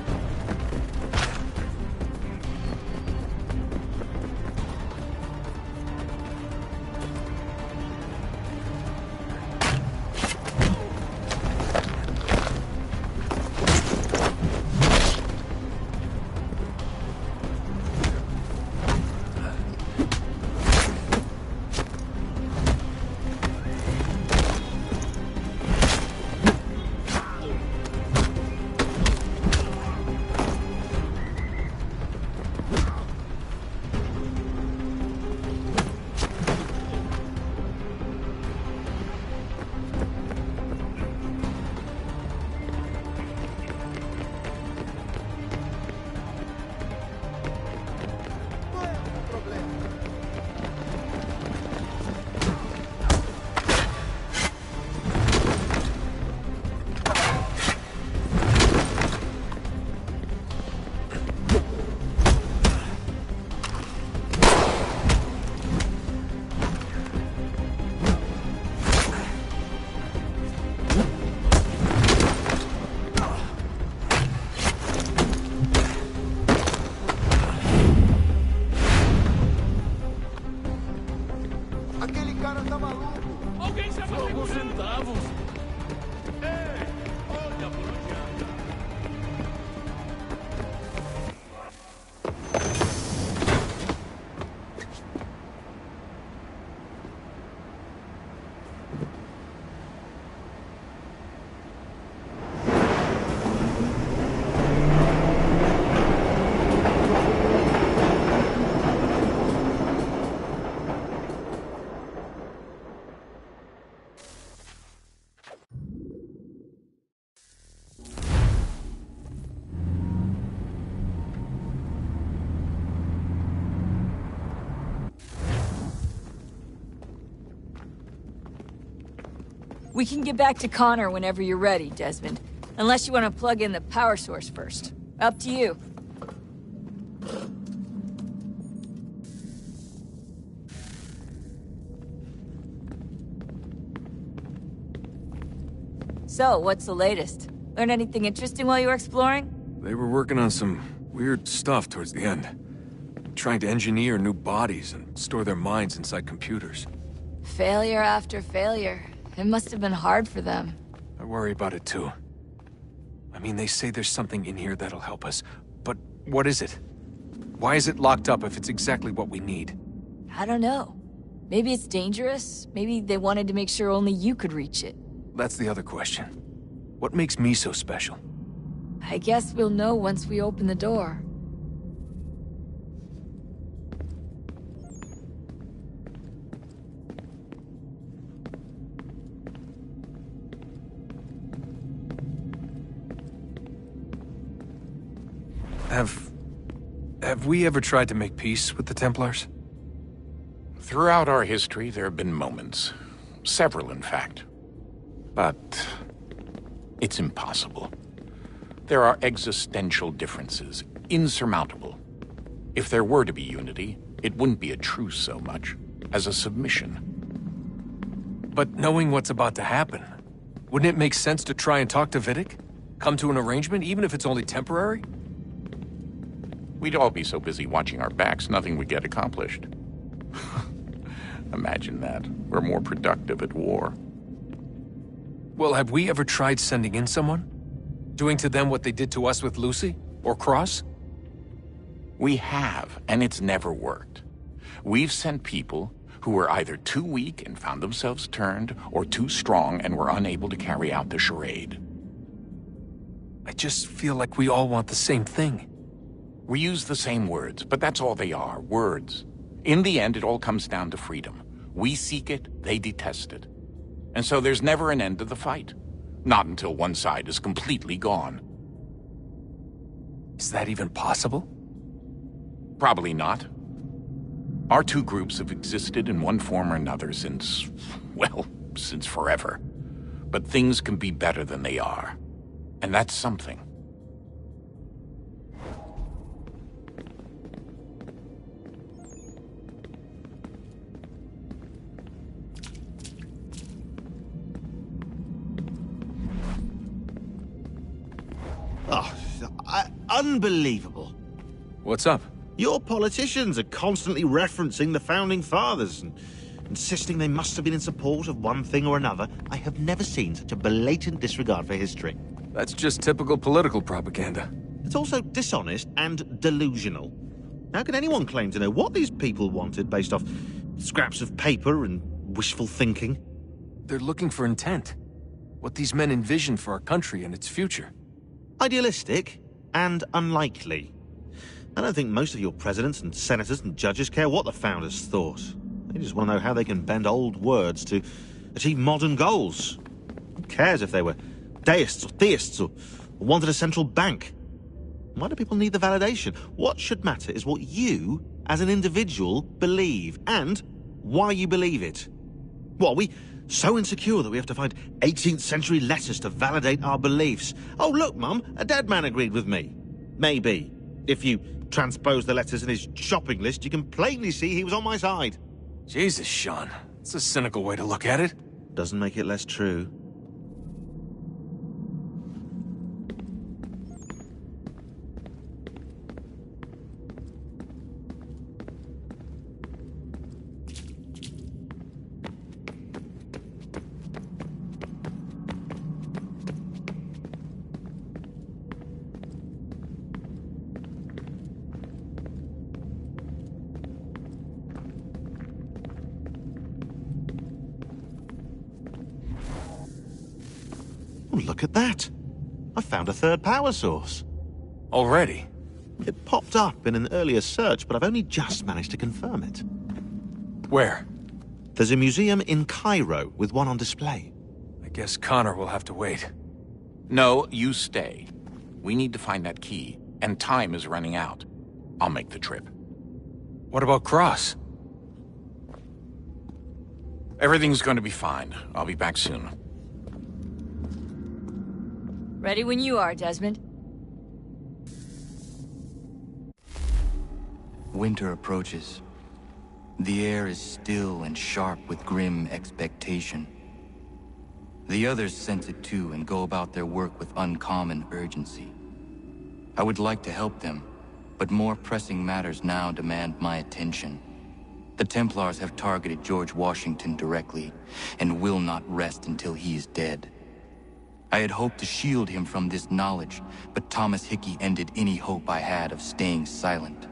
últimos centavos. Ei, olha por onde anda. We can get back to Connor whenever you're ready, Desmond. Unless you want to plug in the power source first. Up to you. So, what's the latest? Learn anything interesting while you were exploring? They were working on some weird stuff towards the end. Trying to engineer new bodies and store their minds inside computers. Failure after failure. It must have been hard for them. I worry about it too. I mean, they say there's something in here that'll help us, but what is it? Why is it locked up if it's exactly what we need? I don't know. Maybe it's dangerous. Maybe they wanted to make sure only you could reach it. That's the other question. What makes me so special? I guess we'll know once we open the door. Have we ever tried to make peace with the Templars? Throughout our history, there have been moments. Several, in fact. But it's impossible. There are existential differences, insurmountable. If there were to be unity, it wouldn't be a truce so much as a submission. But knowing what's about to happen, wouldn't it make sense to try and talk to Vidic? Come to an arrangement, even if it's only temporary? We'd all be so busy watching our backs, nothing would get accomplished. Imagine that. We're more productive at war. Well, have we ever tried sending in someone? Doing to them what they did to us with Lucy? Or Cross? We have, and it's never worked. We've sent people who were either too weak and found themselves turned, or too strong and were unable to carry out the charade. I just feel like we all want the same thing. We use the same words, but that's all they are, words. In the end, it all comes down to freedom. We seek it, they detest it. And so there's never an end to the fight. Not until one side is completely gone. Is that even possible? Probably not. Our two groups have existed in one form or another since, well, since forever. But things can be better than they are. And that's something. Unbelievable. What's up? Your politicians are constantly referencing the Founding Fathers and insisting they must have been in support of one thing or another. I have never seen such a blatant disregard for history. That's just typical political propaganda. It's also dishonest and delusional. How can anyone claim to know what these people wanted based off scraps of paper and wishful thinking? They're looking for intent. What these men envision for our country and its future. Idealistic and unlikely. I don't think most of your presidents and senators and judges care what the founders thought. They just want to know how they can bend old words to achieve modern goals. Who cares if they were deists or theists or wanted a central bank? Why do people need the validation? What should matter is what you, as an individual, believe, and why you believe it. What, are we so insecure that we have to find 18th century letters to validate our beliefs? Oh, look, Mum, a dead man agreed with me. Maybe. If you transpose the letters in his shopping list, you can plainly see he was on my side. Jesus, Sean. It's a cynical way to look at it. Doesn't make it less true. Oh, look at that. I found a third power source. Already? It popped up in an earlier search, but I've only just managed to confirm it. Where? There's a museum in Cairo with one on display. I guess Connor will have to wait. No, you stay. We need to find that key, and time is running out. I'll make the trip. What about Cross? Everything's going to be fine. I'll be back soon. Ready when you are, Desmond. Winter approaches. The air is still and sharp with grim expectation. The others sense it too and go about their work with uncommon urgency. I would like to help them, but more pressing matters now demand my attention. The Templars have targeted George Washington directly, and will not rest until he is dead. I had hoped to shield him from this knowledge, but Thomas Hickey ended any hope I had of staying silent.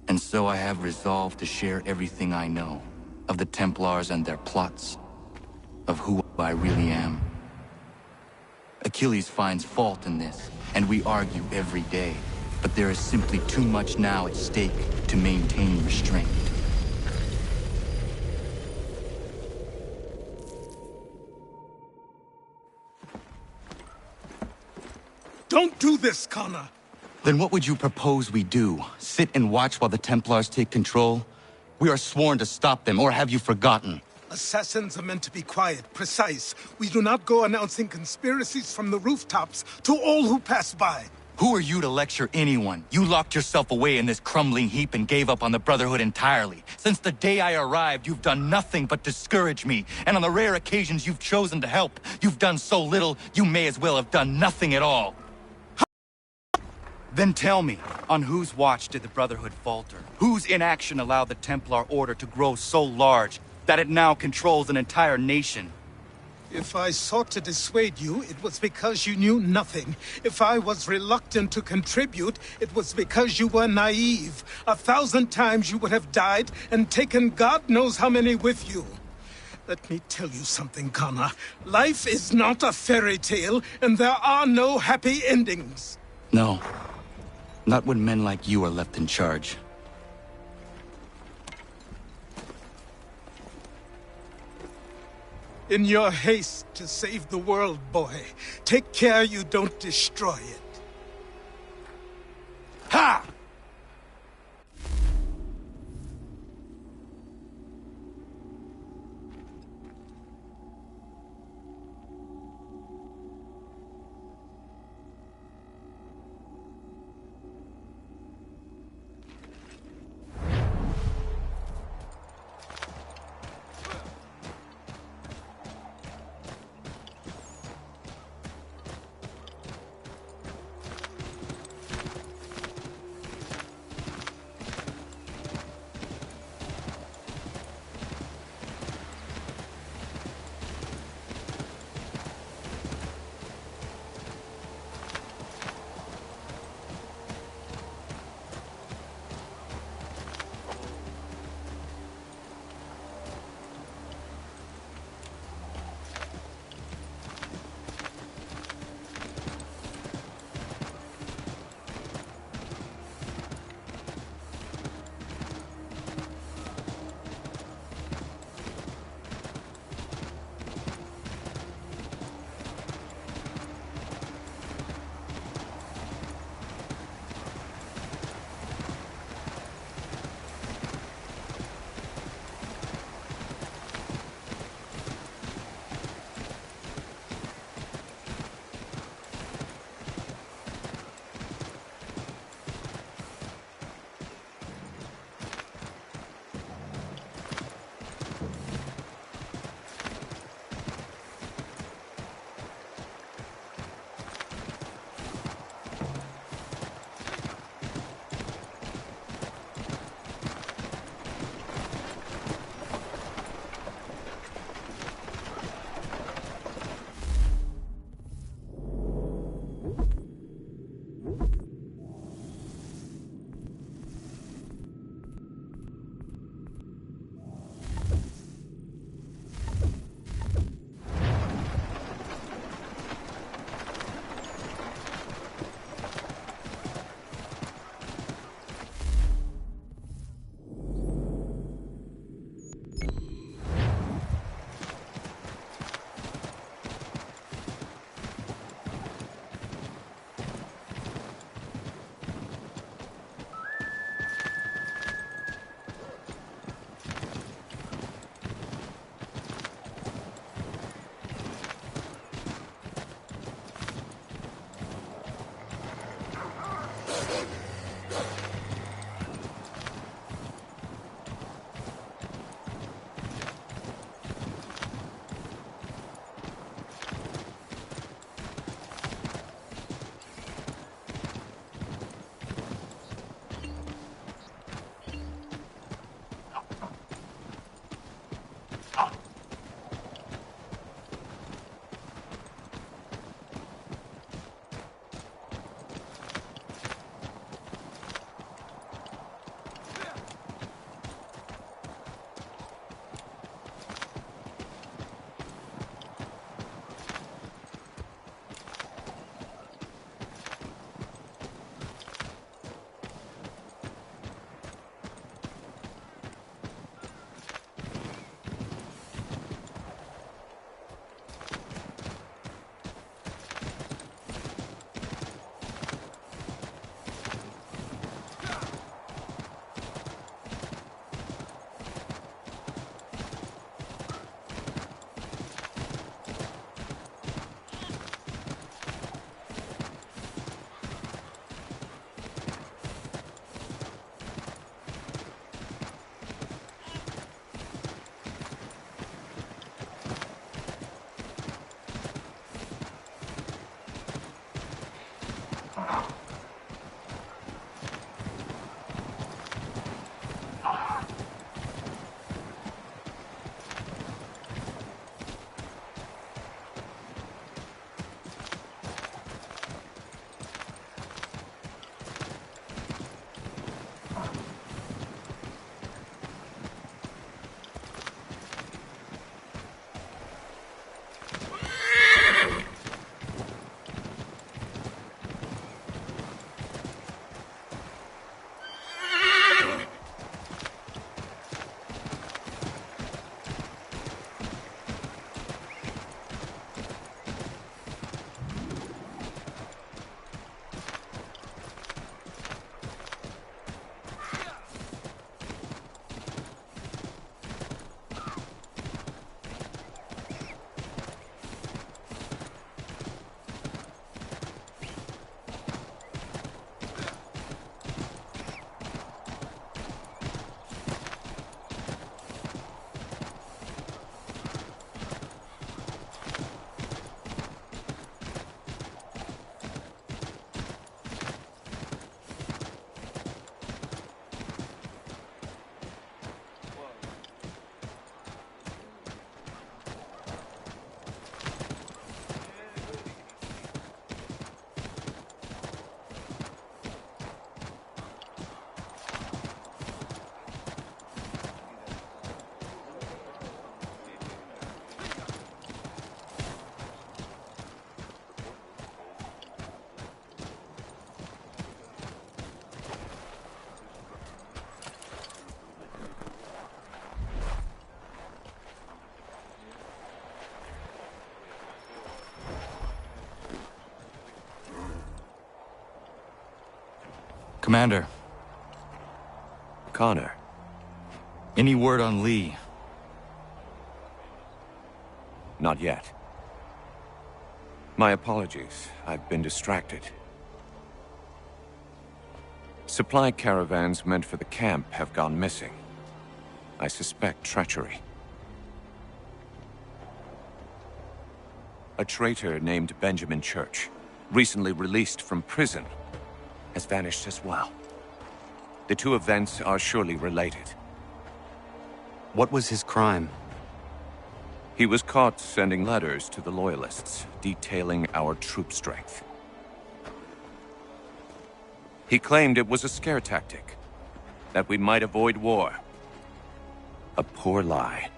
And so I have resolved to share everything I know, of the Templars and their plots, of who I really am. Achilles finds fault in this, and we argue every day, but there is simply too much now at stake to maintain restraint. Don't do this, Connor! Then what would you propose we do? Sit and watch while the Templars take control? We are sworn to stop them, or have you forgotten? Assassins are meant to be quiet, precise. We do not go announcing conspiracies from the rooftops to all who pass by. Who are you to lecture anyone? You locked yourself away in this crumbling heap and gave up on the Brotherhood entirely. Since the day I arrived, you've done nothing but discourage me. And on the rare occasions you've chosen to help, you've done so little, you may as well have done nothing at all. Then tell me, on whose watch did the Brotherhood falter? Whose inaction allowed the Templar Order to grow so large that it now controls an entire nation? If I sought to dissuade you, it was because you knew nothing. If I was reluctant to contribute, it was because you were naive. 1,000 times you would have died and taken God knows how many with you. Let me tell you something, Connor. Life is not a fairy tale, and there are no happy endings. No. Not when men like you are left in charge. In your haste to save the world, boy, take care you don't destroy it. Ha! Commander. Connor. Any word on Lee? Not yet. My apologies. I've been distracted. Supply caravans meant for the camp have gone missing. I suspect treachery. A traitor named Benjamin Church, recently released from prison, has vanished as well. The two events are surely related. What was his crime? He was caught sending letters to the Loyalists, detailing our troop strength. He claimed it was a scare tactic, that we might avoid war. A poor lie.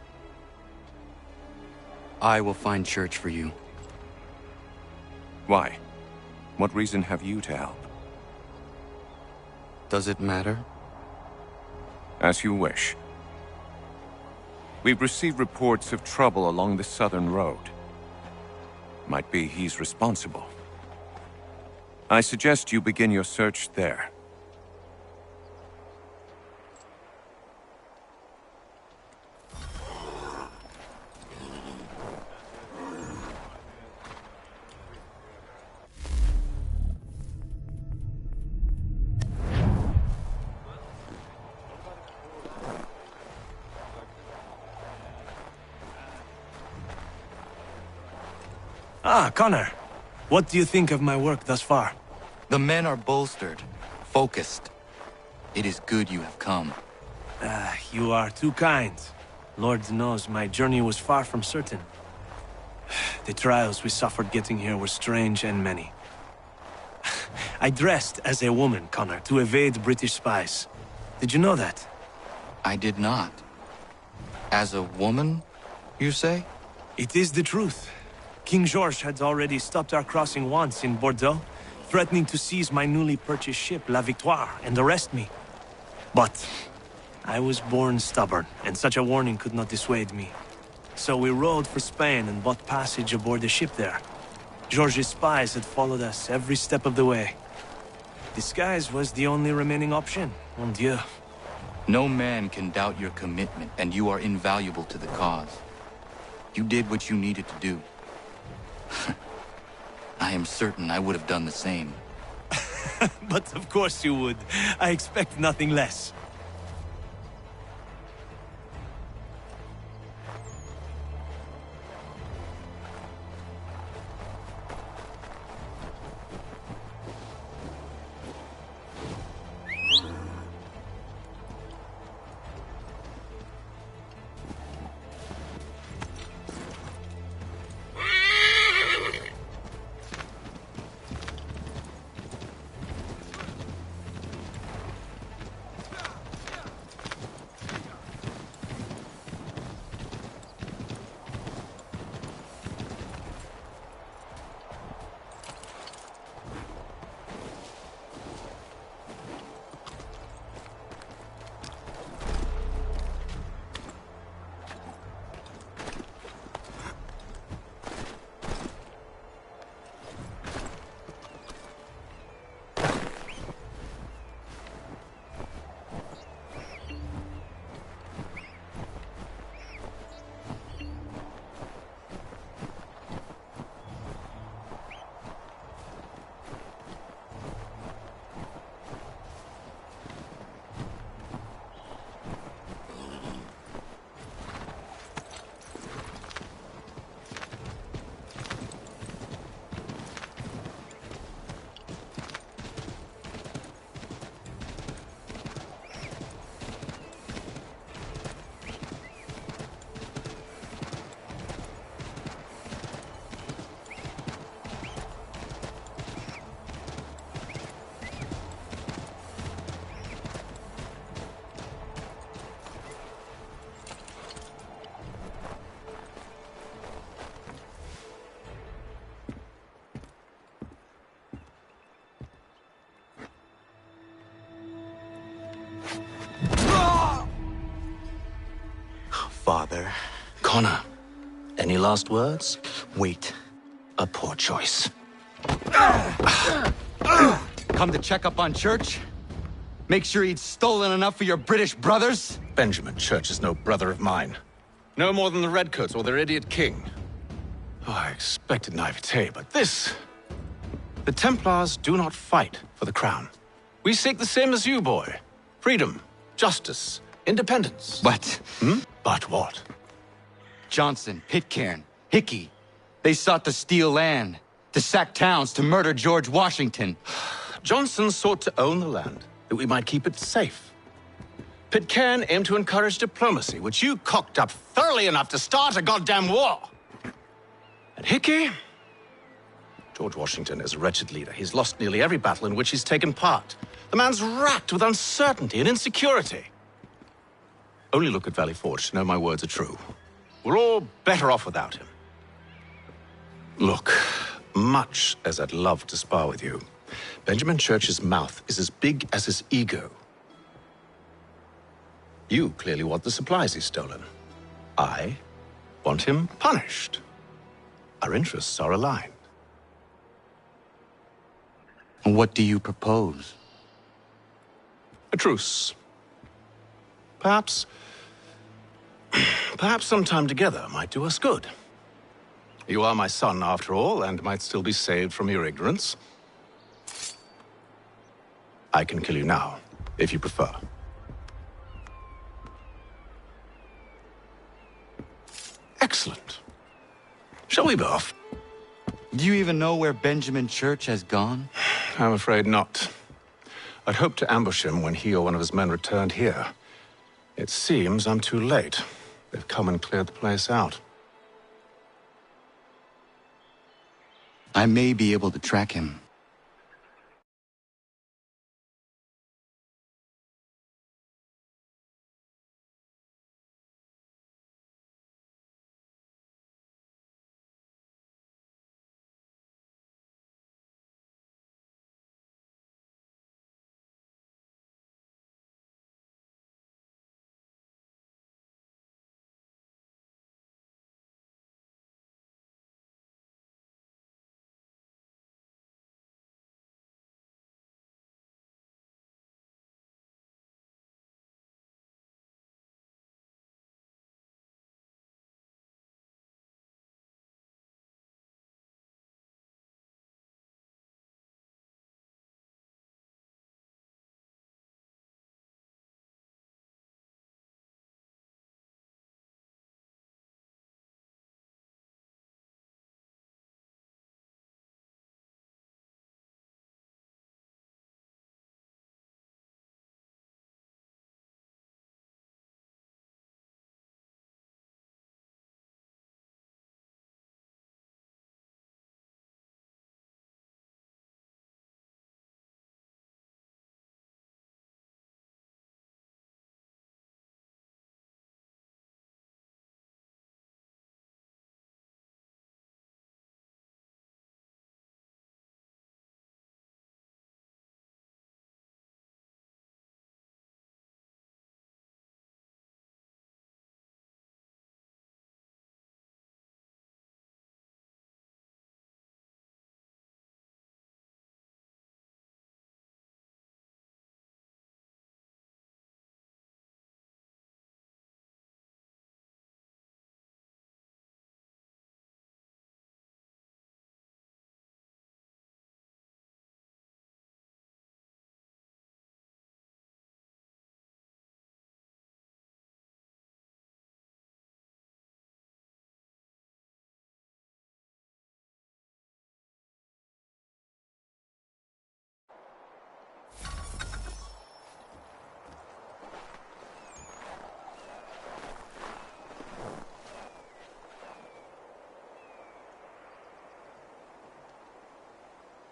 I will find Church for you. Why? What reason have you to help? Does it matter? As you wish. We've received reports of trouble along the southern road. Might be he's responsible. I suggest you begin your search there. Ah, Connor. What do you think of my work thus far? The men are bolstered, focused. It is good you have come. You are too kind. Lord knows my journey was far from certain. The trials we suffered getting here were strange and many. I dressed as a woman, Connor, to evade British spies. Did you know that? I did not. As a woman, you say? It is the truth. King George had already stopped our crossing once in Bordeaux, threatening to seize my newly purchased ship, La Victoire, and arrest me. But I was born stubborn, and such a warning could not dissuade me. So we rode for Spain and bought passage aboard the ship there. George's spies had followed us every step of the way. Disguise was the only remaining option, mon Dieu. No man can doubt your commitment, and you are invaluable to the cause. You did what you needed to do. I am certain I would have done the same. But of course you would. I expect nothing less. Father. Connor, any last words? Wait. A poor choice. Come to check up on Church? Make sure he'd stolen enough for your British brothers? Benjamin Church is no brother of mine. No more than the Redcoats or their idiot king. Oh, I expected naivete, but this... The Templars do not fight for the crown. We seek the same as you, boy. Freedom, justice, independence. But... But what? Johnson, Pitcairn, Hickey. They sought to steal land, to sack towns, to murder George Washington. Johnson sought to own the land, that we might keep it safe. Pitcairn aimed to encourage diplomacy, which you cocked up thoroughly enough to start a goddamn war. And Hickey? George Washington is a wretched leader. He's lost nearly every battle in which he's taken part. The man's racked with uncertainty and insecurity. Only look at Valley Forge to know my words are true. We're all better off without him. Look, much as I'd love to spar with you, Benjamin Church's mouth is as big as his ego. You clearly want the supplies he's stolen. I want him punished. Our interests are aligned. What do you propose? A truce. Perhaps some time together might do us good. You are my son, after all, and might still be saved from your ignorance. I can kill you now, if you prefer. Excellent. Shall we be off? Do you even know where Benjamin Church has gone? I'm afraid not. I'd hoped to ambush him when he or one of his men returned here. It seems I'm too late. They've come and cleared the place out. I may be able to track him.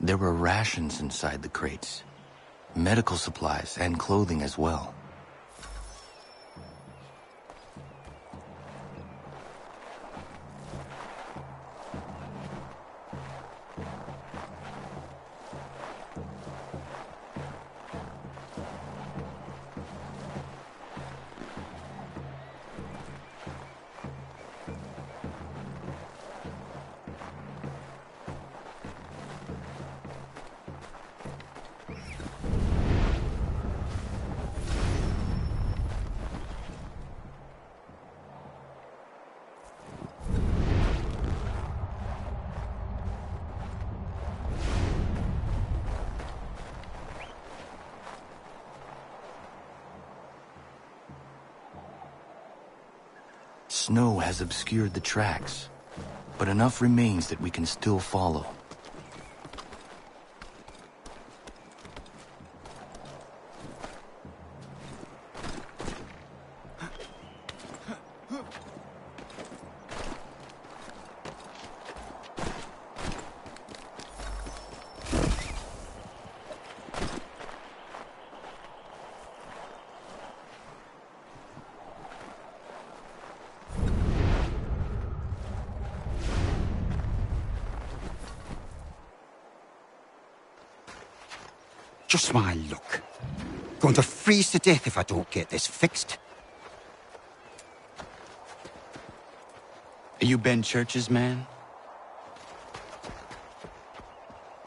There were rations inside the crates, medical supplies and clothing as well. Snow has obscured the tracks, but enough remains that we can still follow. Just my luck. Going to freeze to death if I don't get this fixed. Are you Ben Church's man?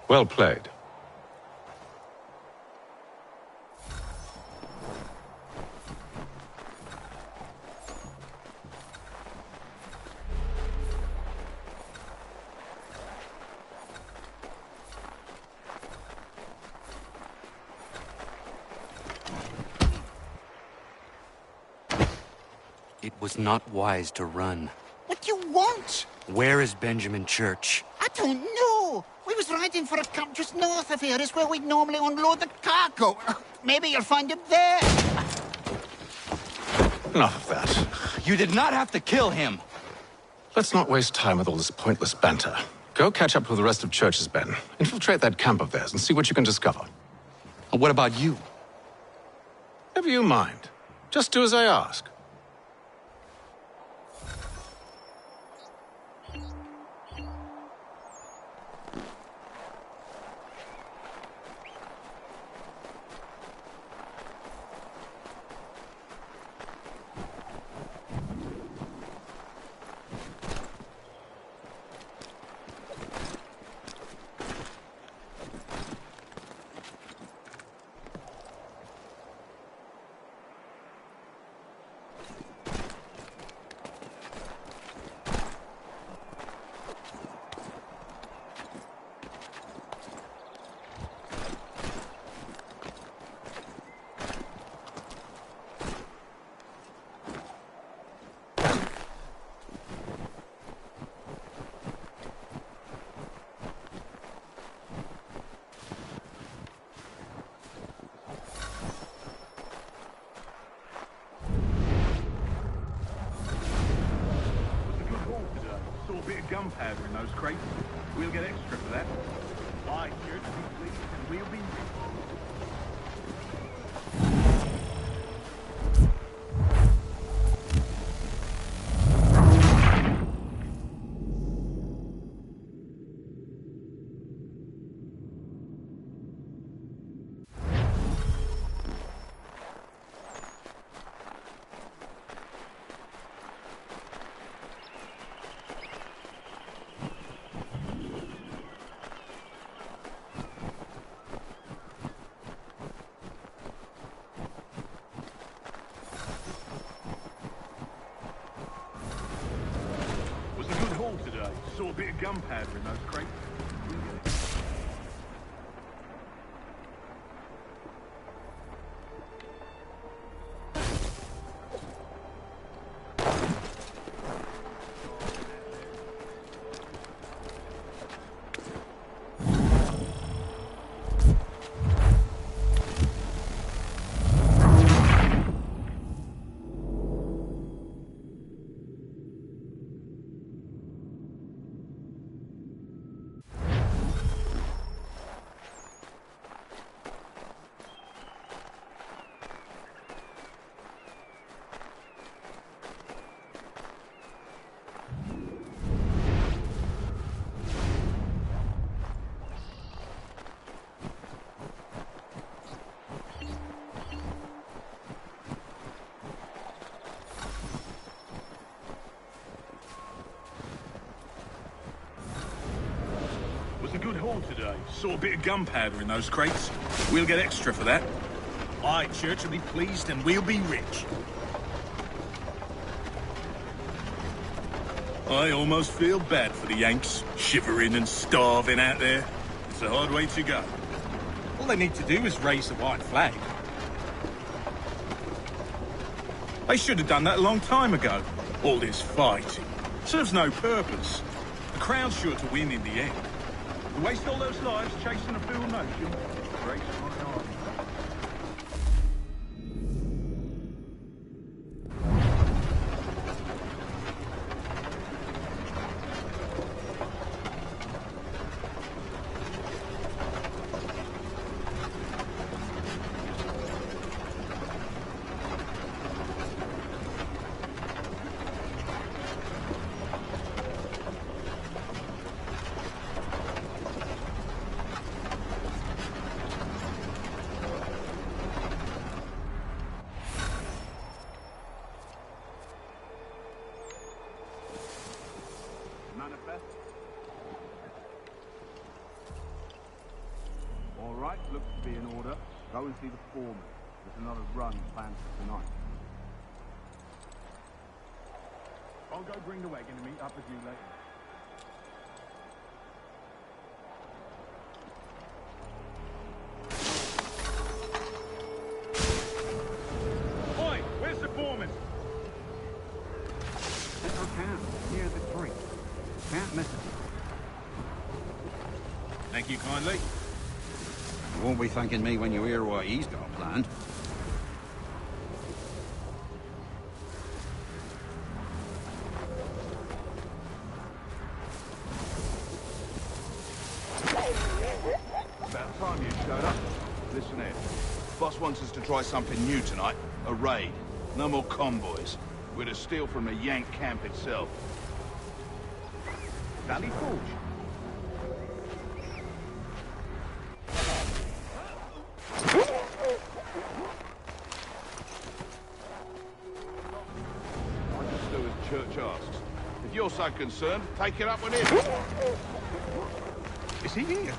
Well played. It was not wise to run. What do you want? Where is Benjamin Church? I don't know. We was riding for a camp just north of here. It's where we'd normally unload the cargo. Maybe you'll find him there. Enough of that. You did not have to kill him. Let's not waste time with all this pointless banter. Go catch up with the rest of Church's men. Infiltrate that camp of theirs and see what you can discover. And what about you? Never you mind. Just do as I ask. Gunpowder in those crates. We'll get extra for that. Aye, Church, be pleased, and we'll be rich. Today. Saw a bit of gunpowder in those crates. A good haul today. Saw a bit of gunpowder in those crates. We'll get extra for that. Aye, Church will be pleased and we'll be rich. I almost feel bad for the Yanks, shivering and starving out there. It's a hard way to go. All they need to do is raise the white flag. They should have done that a long time ago. All this fighting serves no purpose. The Crown's sure to win in the end. To waste all those lives chasing a fool notion. Grace on an army. All right, looks to be in order. Go and see the foreman. There's another run planned for tonight. I'll go bring the wagon and meet up with you later. Oi, where's the foreman? Central camp, near the tree. Can't miss it. Thank you kindly. You won't be thanking me when you hear what he's got planned. About time you showed up. Listen here. Boss wants us to try something new tonight. A raid. No more convoys. We're to steal from the Yank camp itself. Valley Forge. I just do as Church asks. If you're so concerned, take it up with him. Is he here?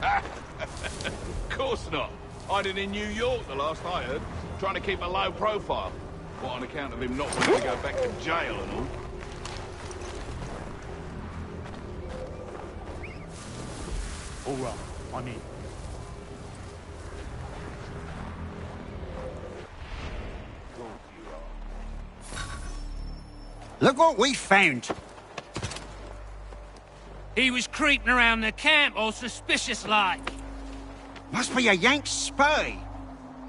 Of course not. Hiding in New York, the last I heard. Trying to keep a low profile. What, on account of him not wanting to go back to jail and all? All right, I'm in. Look what we found! He was creeping around the camp, all suspicious-like. Must be a Yank spy.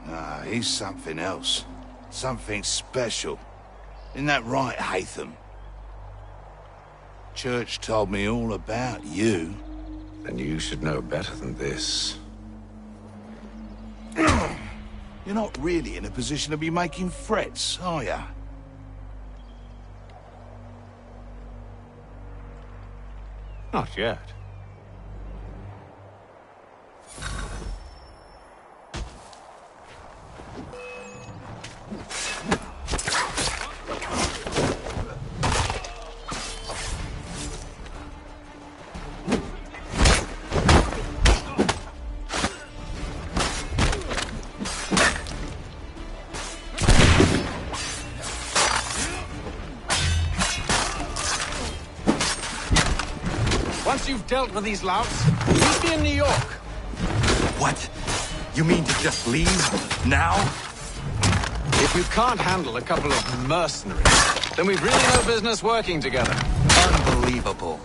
Nah, he's something else. Something special. Isn't that right, Haytham? Church told me all about you. Then you should know better than this. You're not really in a position to be making threats, are ya? Not yet. Once you've dealt with these louts, you'll be in New York. What? You mean to just leave? Now? If you can't handle a couple of mercenaries, then we've really no business working together. Unbelievable.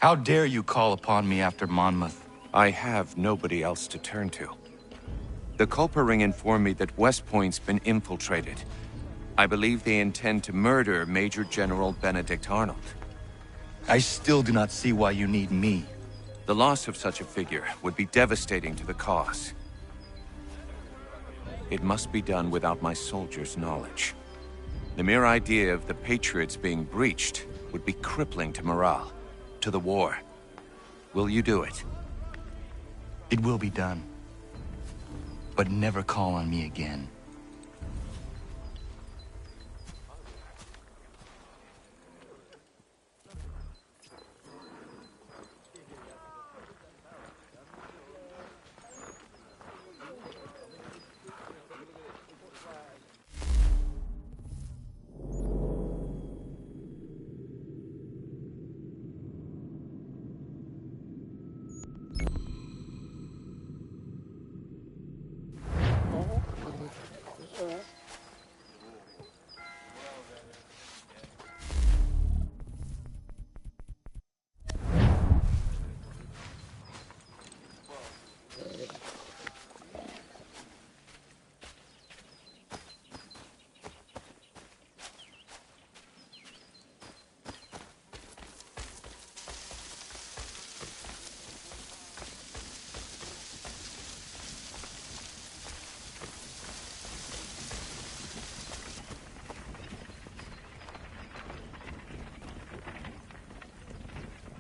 How dare you call upon me after Monmouth? I have nobody else to turn to. The Culper Ring informed me that West Point's been infiltrated. I believe they intend to murder Major General Benedict Arnold. I still do not see why you need me. The loss of such a figure would be devastating to the cause. It must be done without my soldiers' knowledge. The mere idea of the Patriots being breached would be crippling to morale, to the war. Will you do it? It will be done. But never call on me again.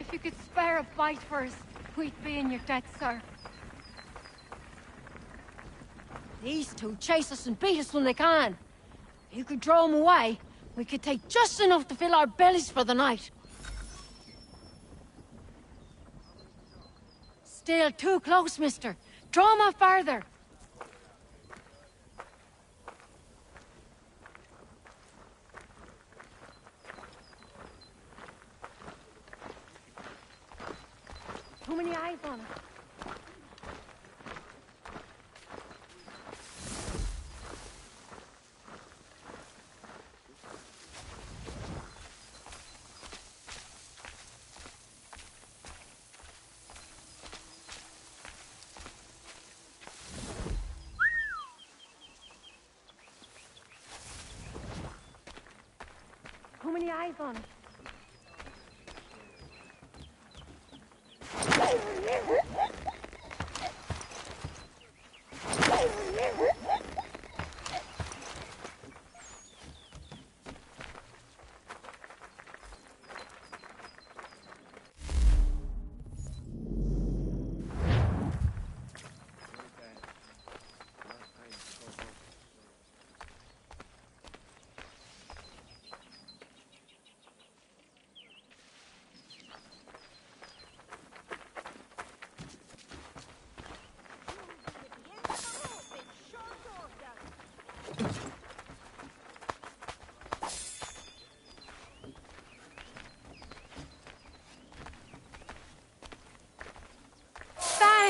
If you could spare a bite for us, we'd be in your debt, sir. These two chase us and beat us when they can. If you could draw them away, we could take just enough to fill our bellies for the night. Still too close, mister. Draw them off farther. Too many eyes on it. Too many eyes on it.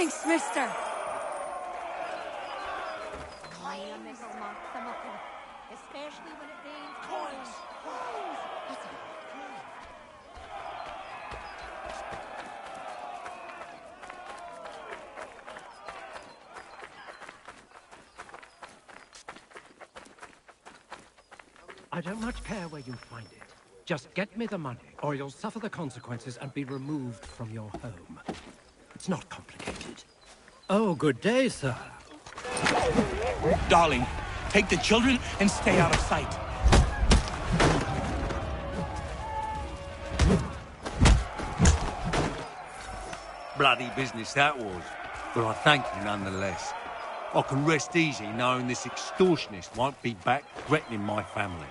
Thanks, mister. Especially when it rains coins. I don't much care where you find it. Just get me the money, or you'll suffer the consequences and be removed from your home. It's not complicated. Oh, good day, sir. Darling, take the children and stay out of sight. Bloody business that was, but I thank you nonetheless. I can rest easy knowing this extortionist won't be back threatening my family.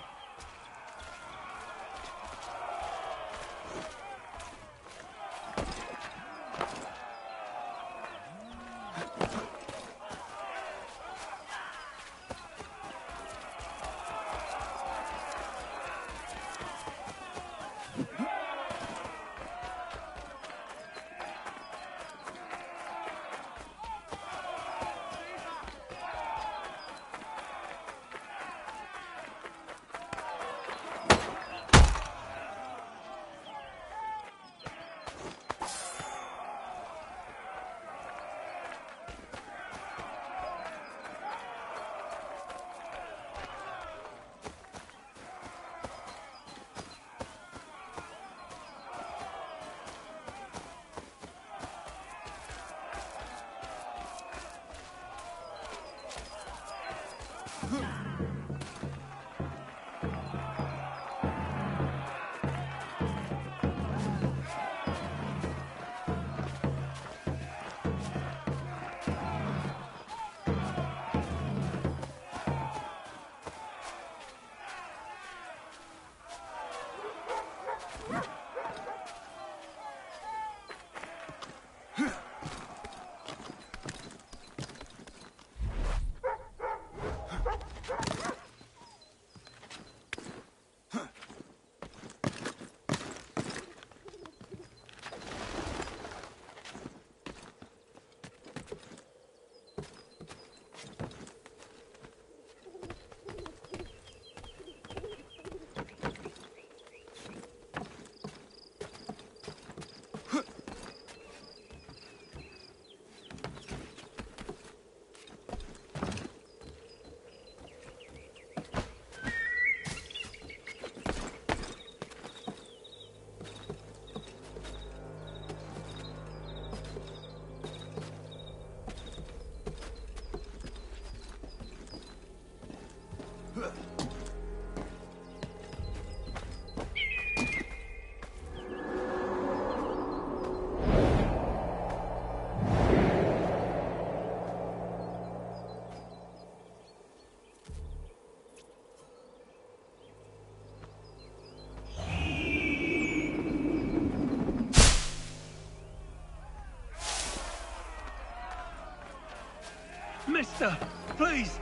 Mister, please,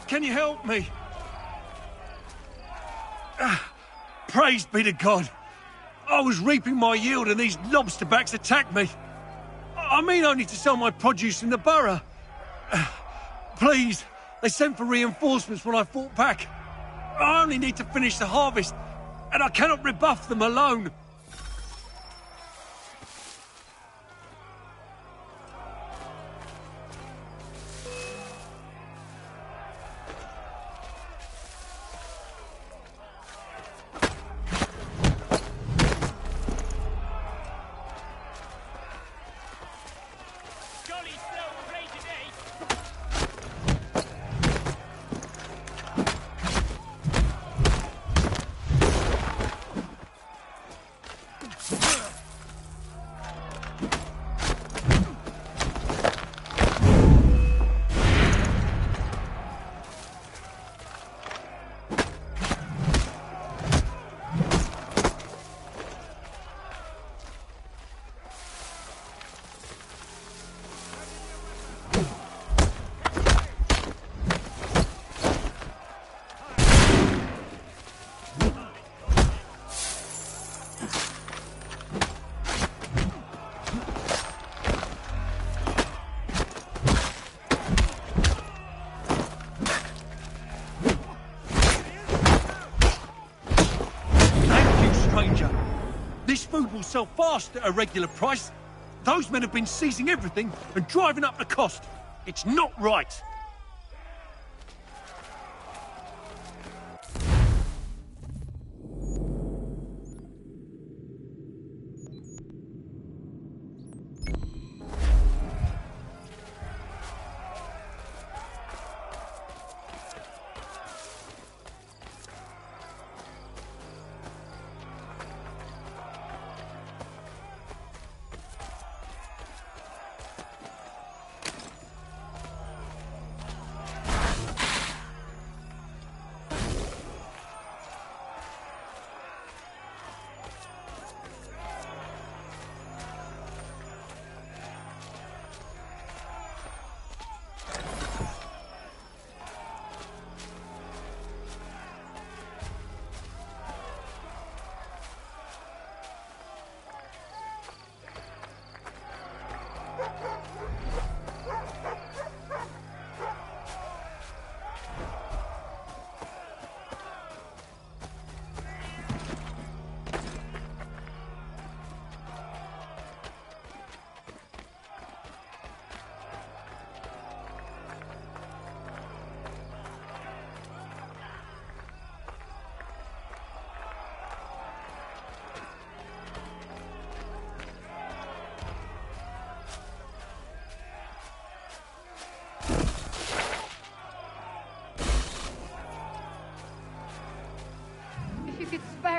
can you help me? Praise be to God. I was reaping my yield and these lobsterbacks attacked me. I mean only to sell my produce in the borough. Please, they sent for reinforcements when I fought back. I only need to finish the harvest, and I cannot rebuff them alone. Food will sell fast at a regular price. Those men have been seizing everything and driving up the cost. It's not right.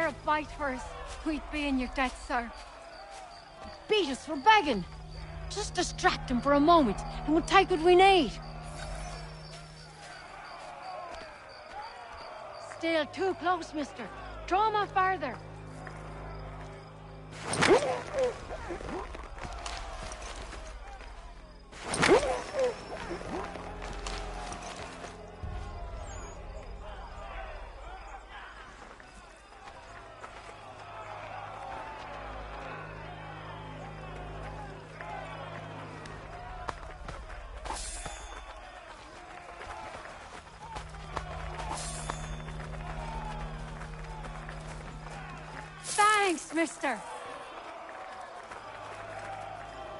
a fight for us, we'd be in your debt, sir. Beat us for begging. Just distract him for a moment, and we'll take what we need. Still too close, mister. Draw him out farther. Thanks, mister.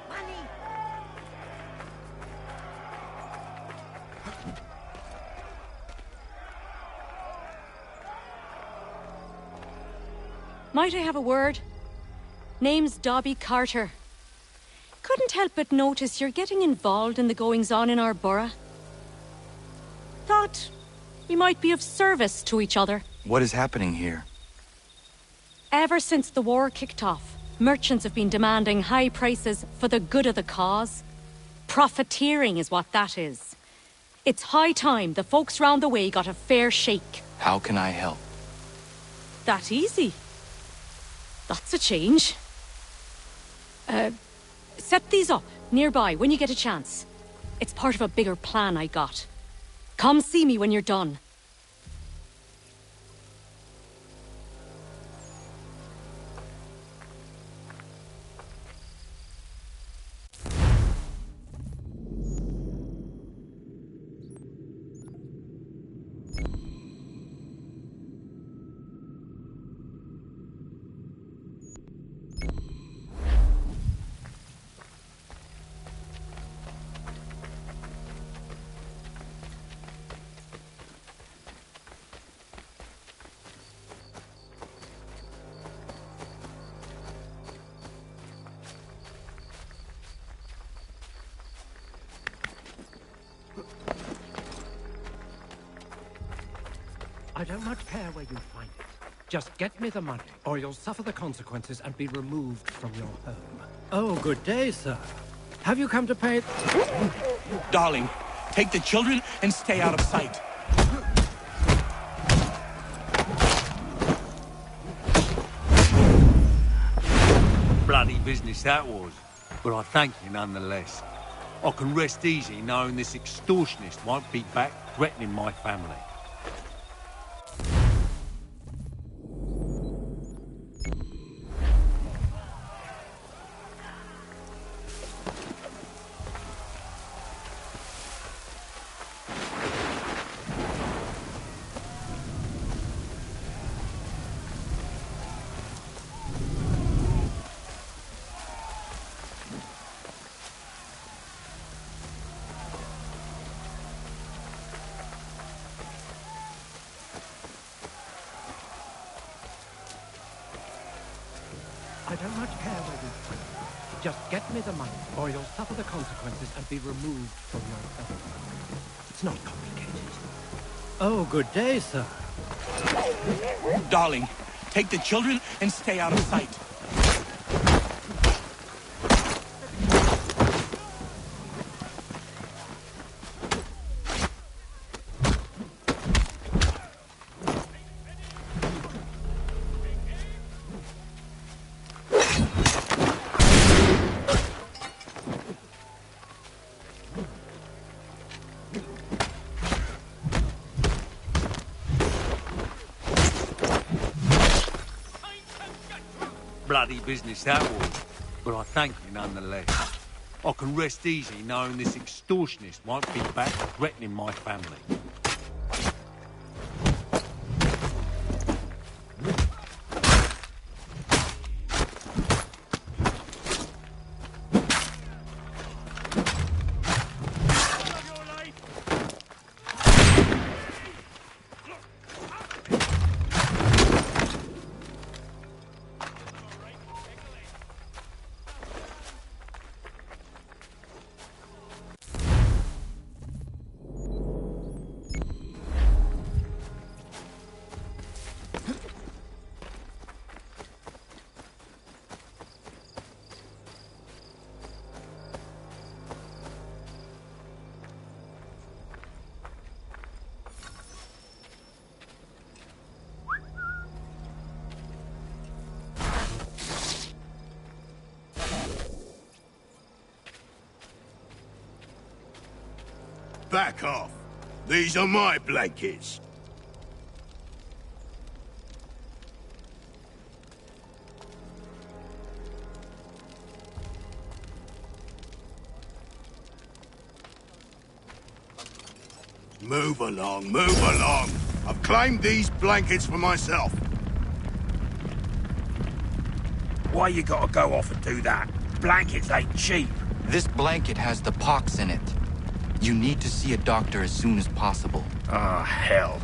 Money. Might I have a word? Name's Dobby Carter. Couldn't help but notice you're getting involved in the goings-on in our borough. Thought we might be of service to each other. What is happening here? Ever since the war kicked off, merchants have been demanding high prices for the good of the cause. Profiteering is what that is. It's high time the folks round the way got a fair shake. How can I help? That easy. That's a change. Set these up nearby when you get a chance. It's part of a bigger plan I got. Come see me when you're done. I don't much care where you find it. Just get me the money, or you'll suffer the consequences and be removed from your home. Oh, good day, sir. Have you come to pay... Darling, take the children and stay out of sight. Bloody business that was, but I thank you nonetheless. I can rest easy knowing this extortionist won't be back threatening my family. I don't much care where you find it. Just get me the money, or you'll suffer the consequences and be removed from your home. It's not complicated. Oh, good day, sir. Darling, take the children and stay out of sight. Bloody business that was, but I thank you nonetheless. I can rest easy knowing this extortionist won't be back threatening my family. Back off. These are my blankets. Move along, move along. I've claimed these blankets for myself. Why you gotta go off and do that? Blankets ain't cheap. This blanket has the pox in it. You need to see a doctor as soon as possible. Ah, hell.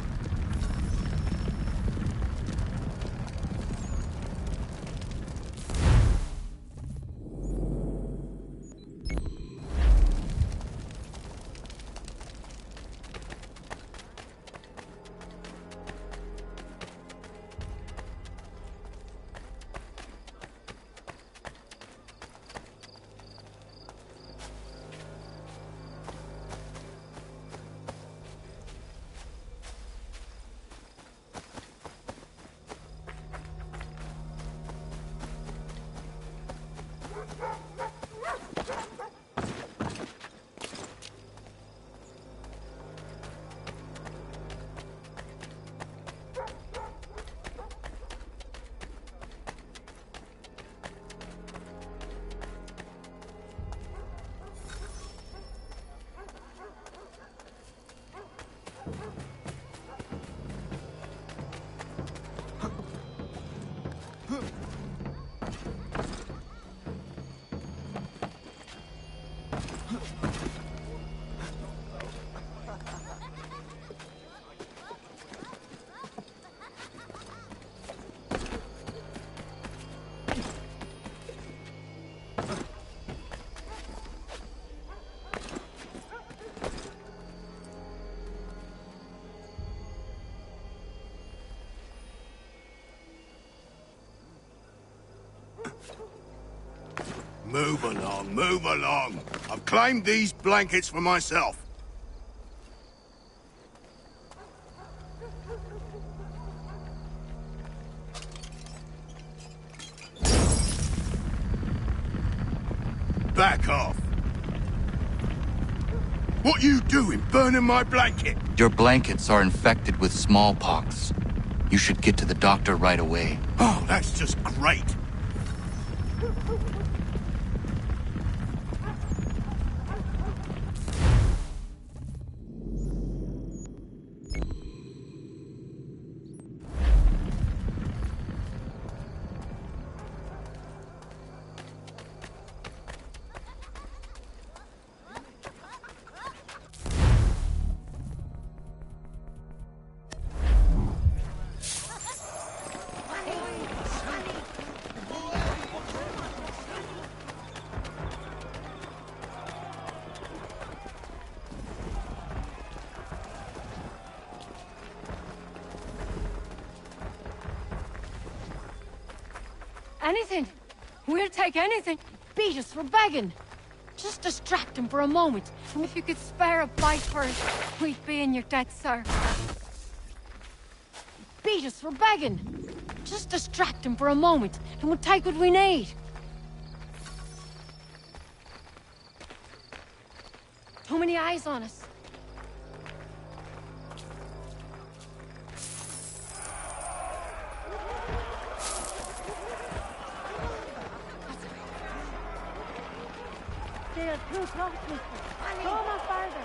Move along, move along. I've claimed these blankets for myself. Back off. What you doing, burning my blanket? Your blankets are infected with smallpox. You should get to the doctor right away. Oh, that's just great. Anything. We'll take anything. Beat us for begging. Just distract him for a moment. And if you could spare a bite for us, we'd be in your debt, sir. Beat us for begging. Just distract him for a moment, and we'll take what we need. Too many eyes on us. They are too close, mister. Go no farther.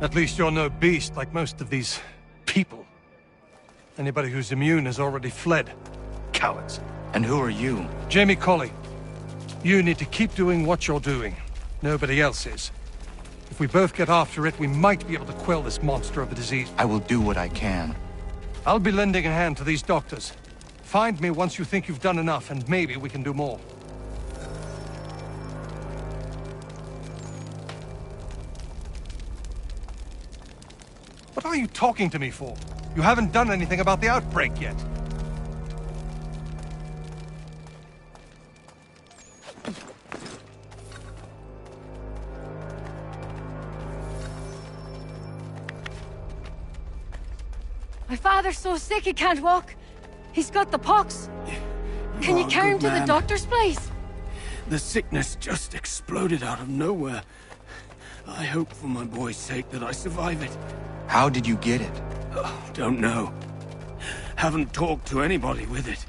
At least you're no beast like most of these people. Anybody who's immune has already fled. Cowards. And who are you? Jamie Colley. You need to keep doing what you're doing. Nobody else is. If we both get after it, we might be able to quell this monster of a disease. I will do what I can. I'll be lending a hand to these doctors. Find me once you think you've done enough, and maybe we can do more. What are you talking to me for? You haven't done anything about the outbreak yet. My father's so sick he can't walk. He's got the pox. Can you carry him to the doctor's place? The sickness just exploded out of nowhere. I hope for my boy's sake that I survive it. How did you get it? Oh, don't know. Haven't talked to anybody with it.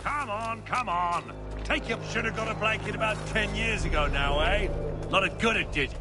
Come on, come on. Take your... Should have got a blanket about 10 years ago now, eh? Lot of good it did.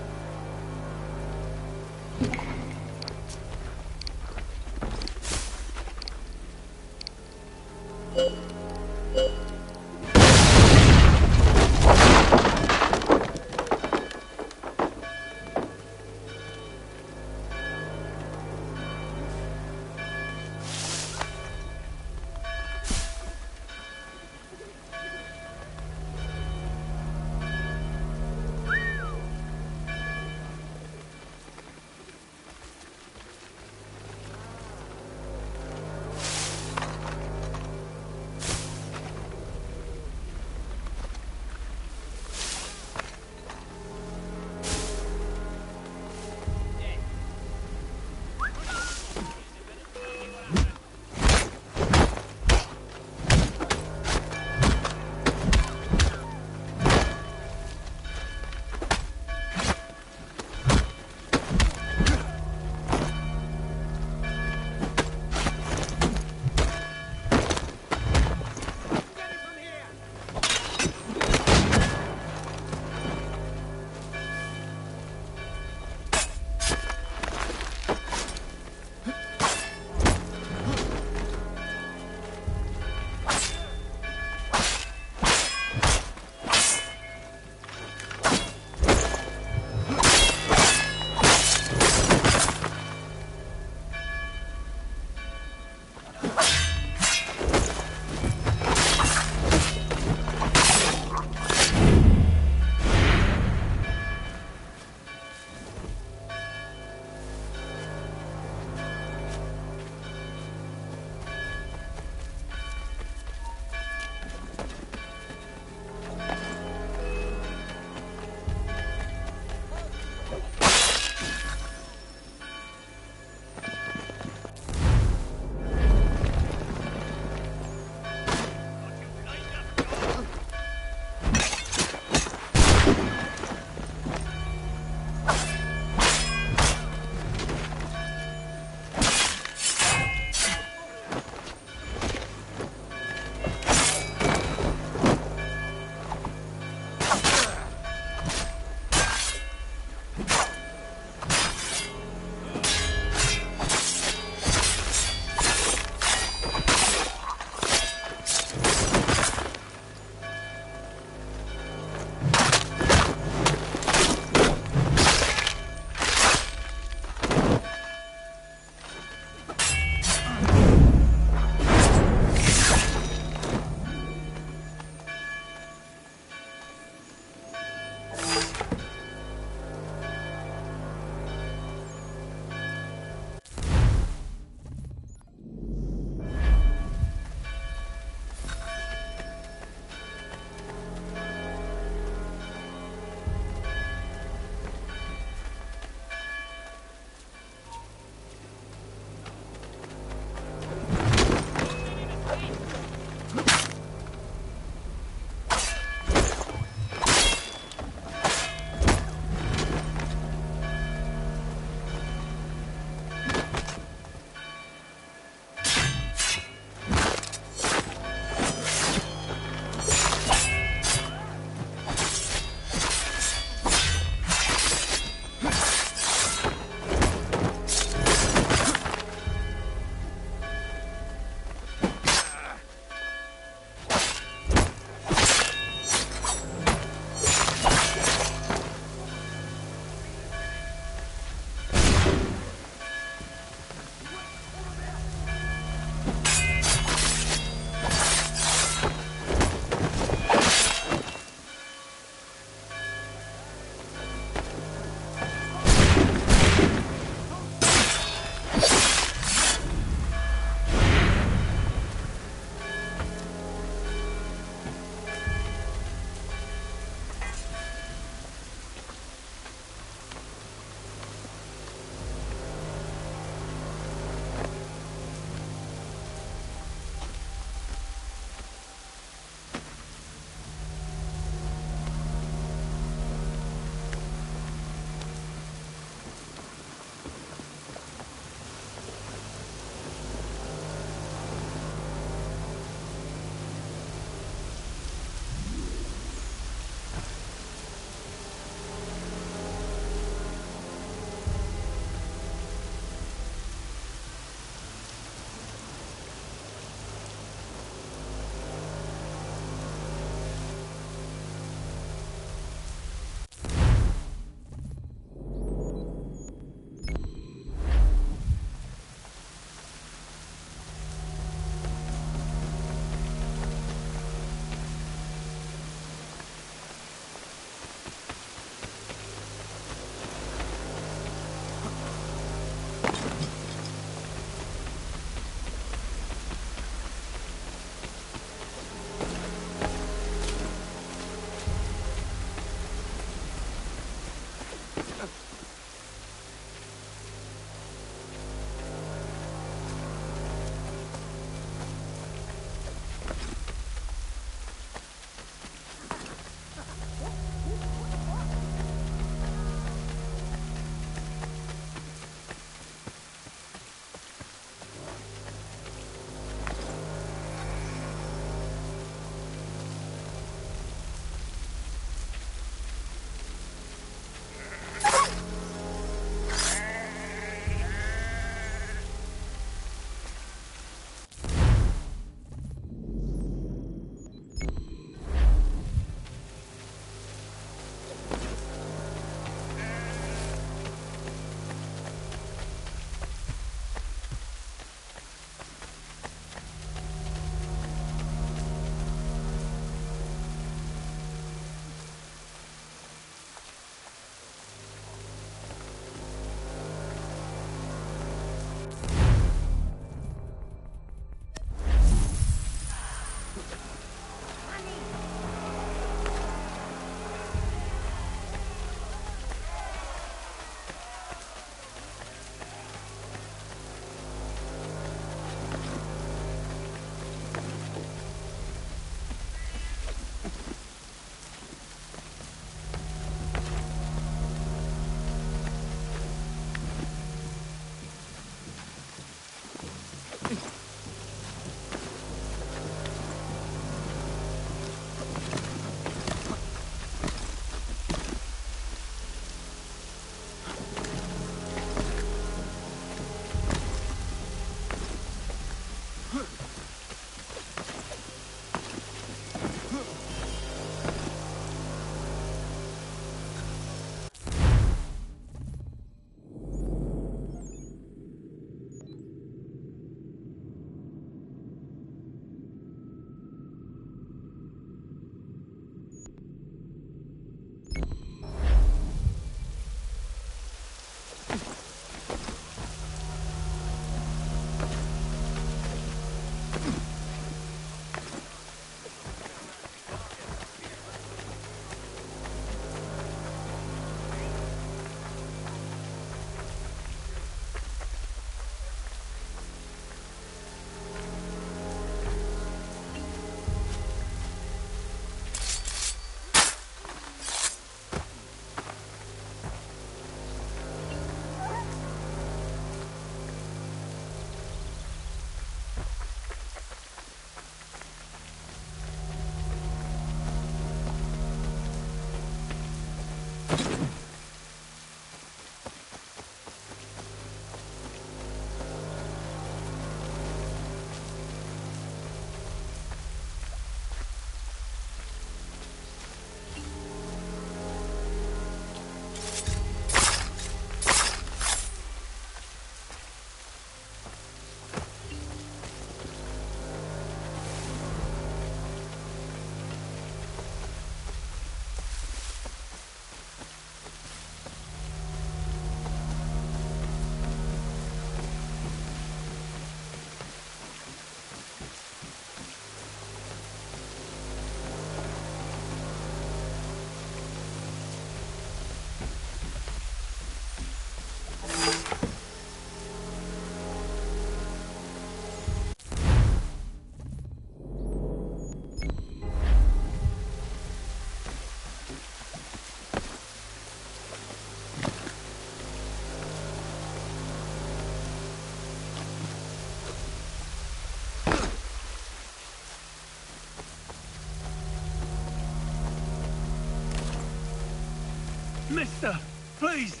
Mister, please,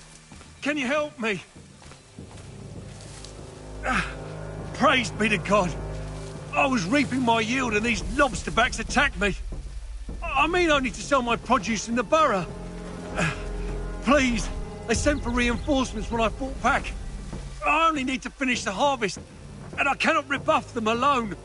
can you help me? Praise be to God. I was reaping my yield and these lobsterbacks attacked me. I mean only to sell my produce in the borough. Please, they sent for reinforcements when I fought back. I only need to finish the harvest, and I cannot rebuff them alone.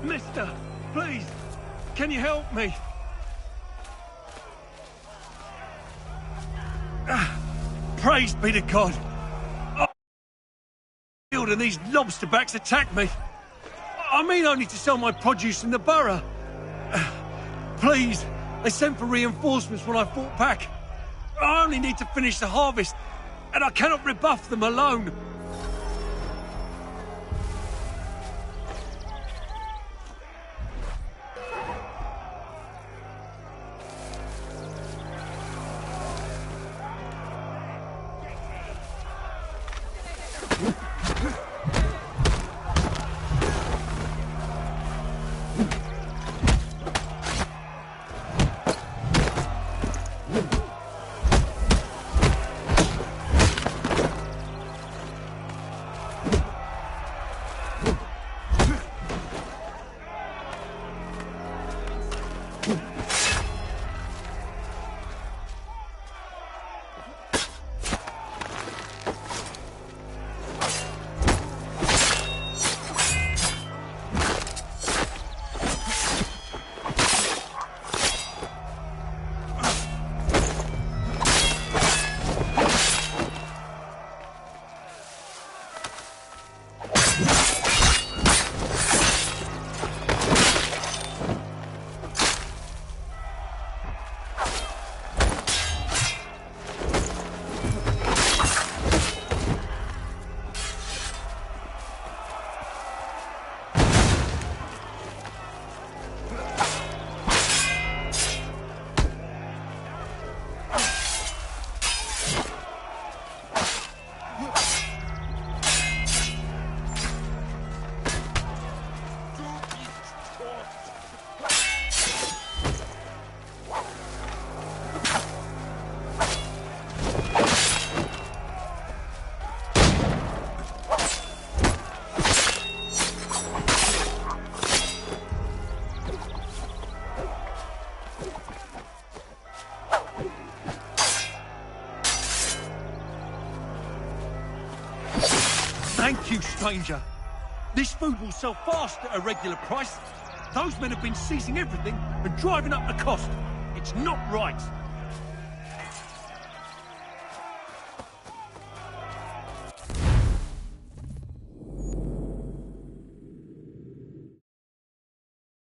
Mister, please, can you help me? Praise be to God. And these lobsterbacks attacked me. I mean only to sell my produce in the borough. Please, they sent for reinforcements when I fought back. I only need to finish the harvest, and I cannot rebuff them alone. Thank you, stranger. This food will sell fast at a regular price. Those men have been seizing everything and driving up the cost. It's not right.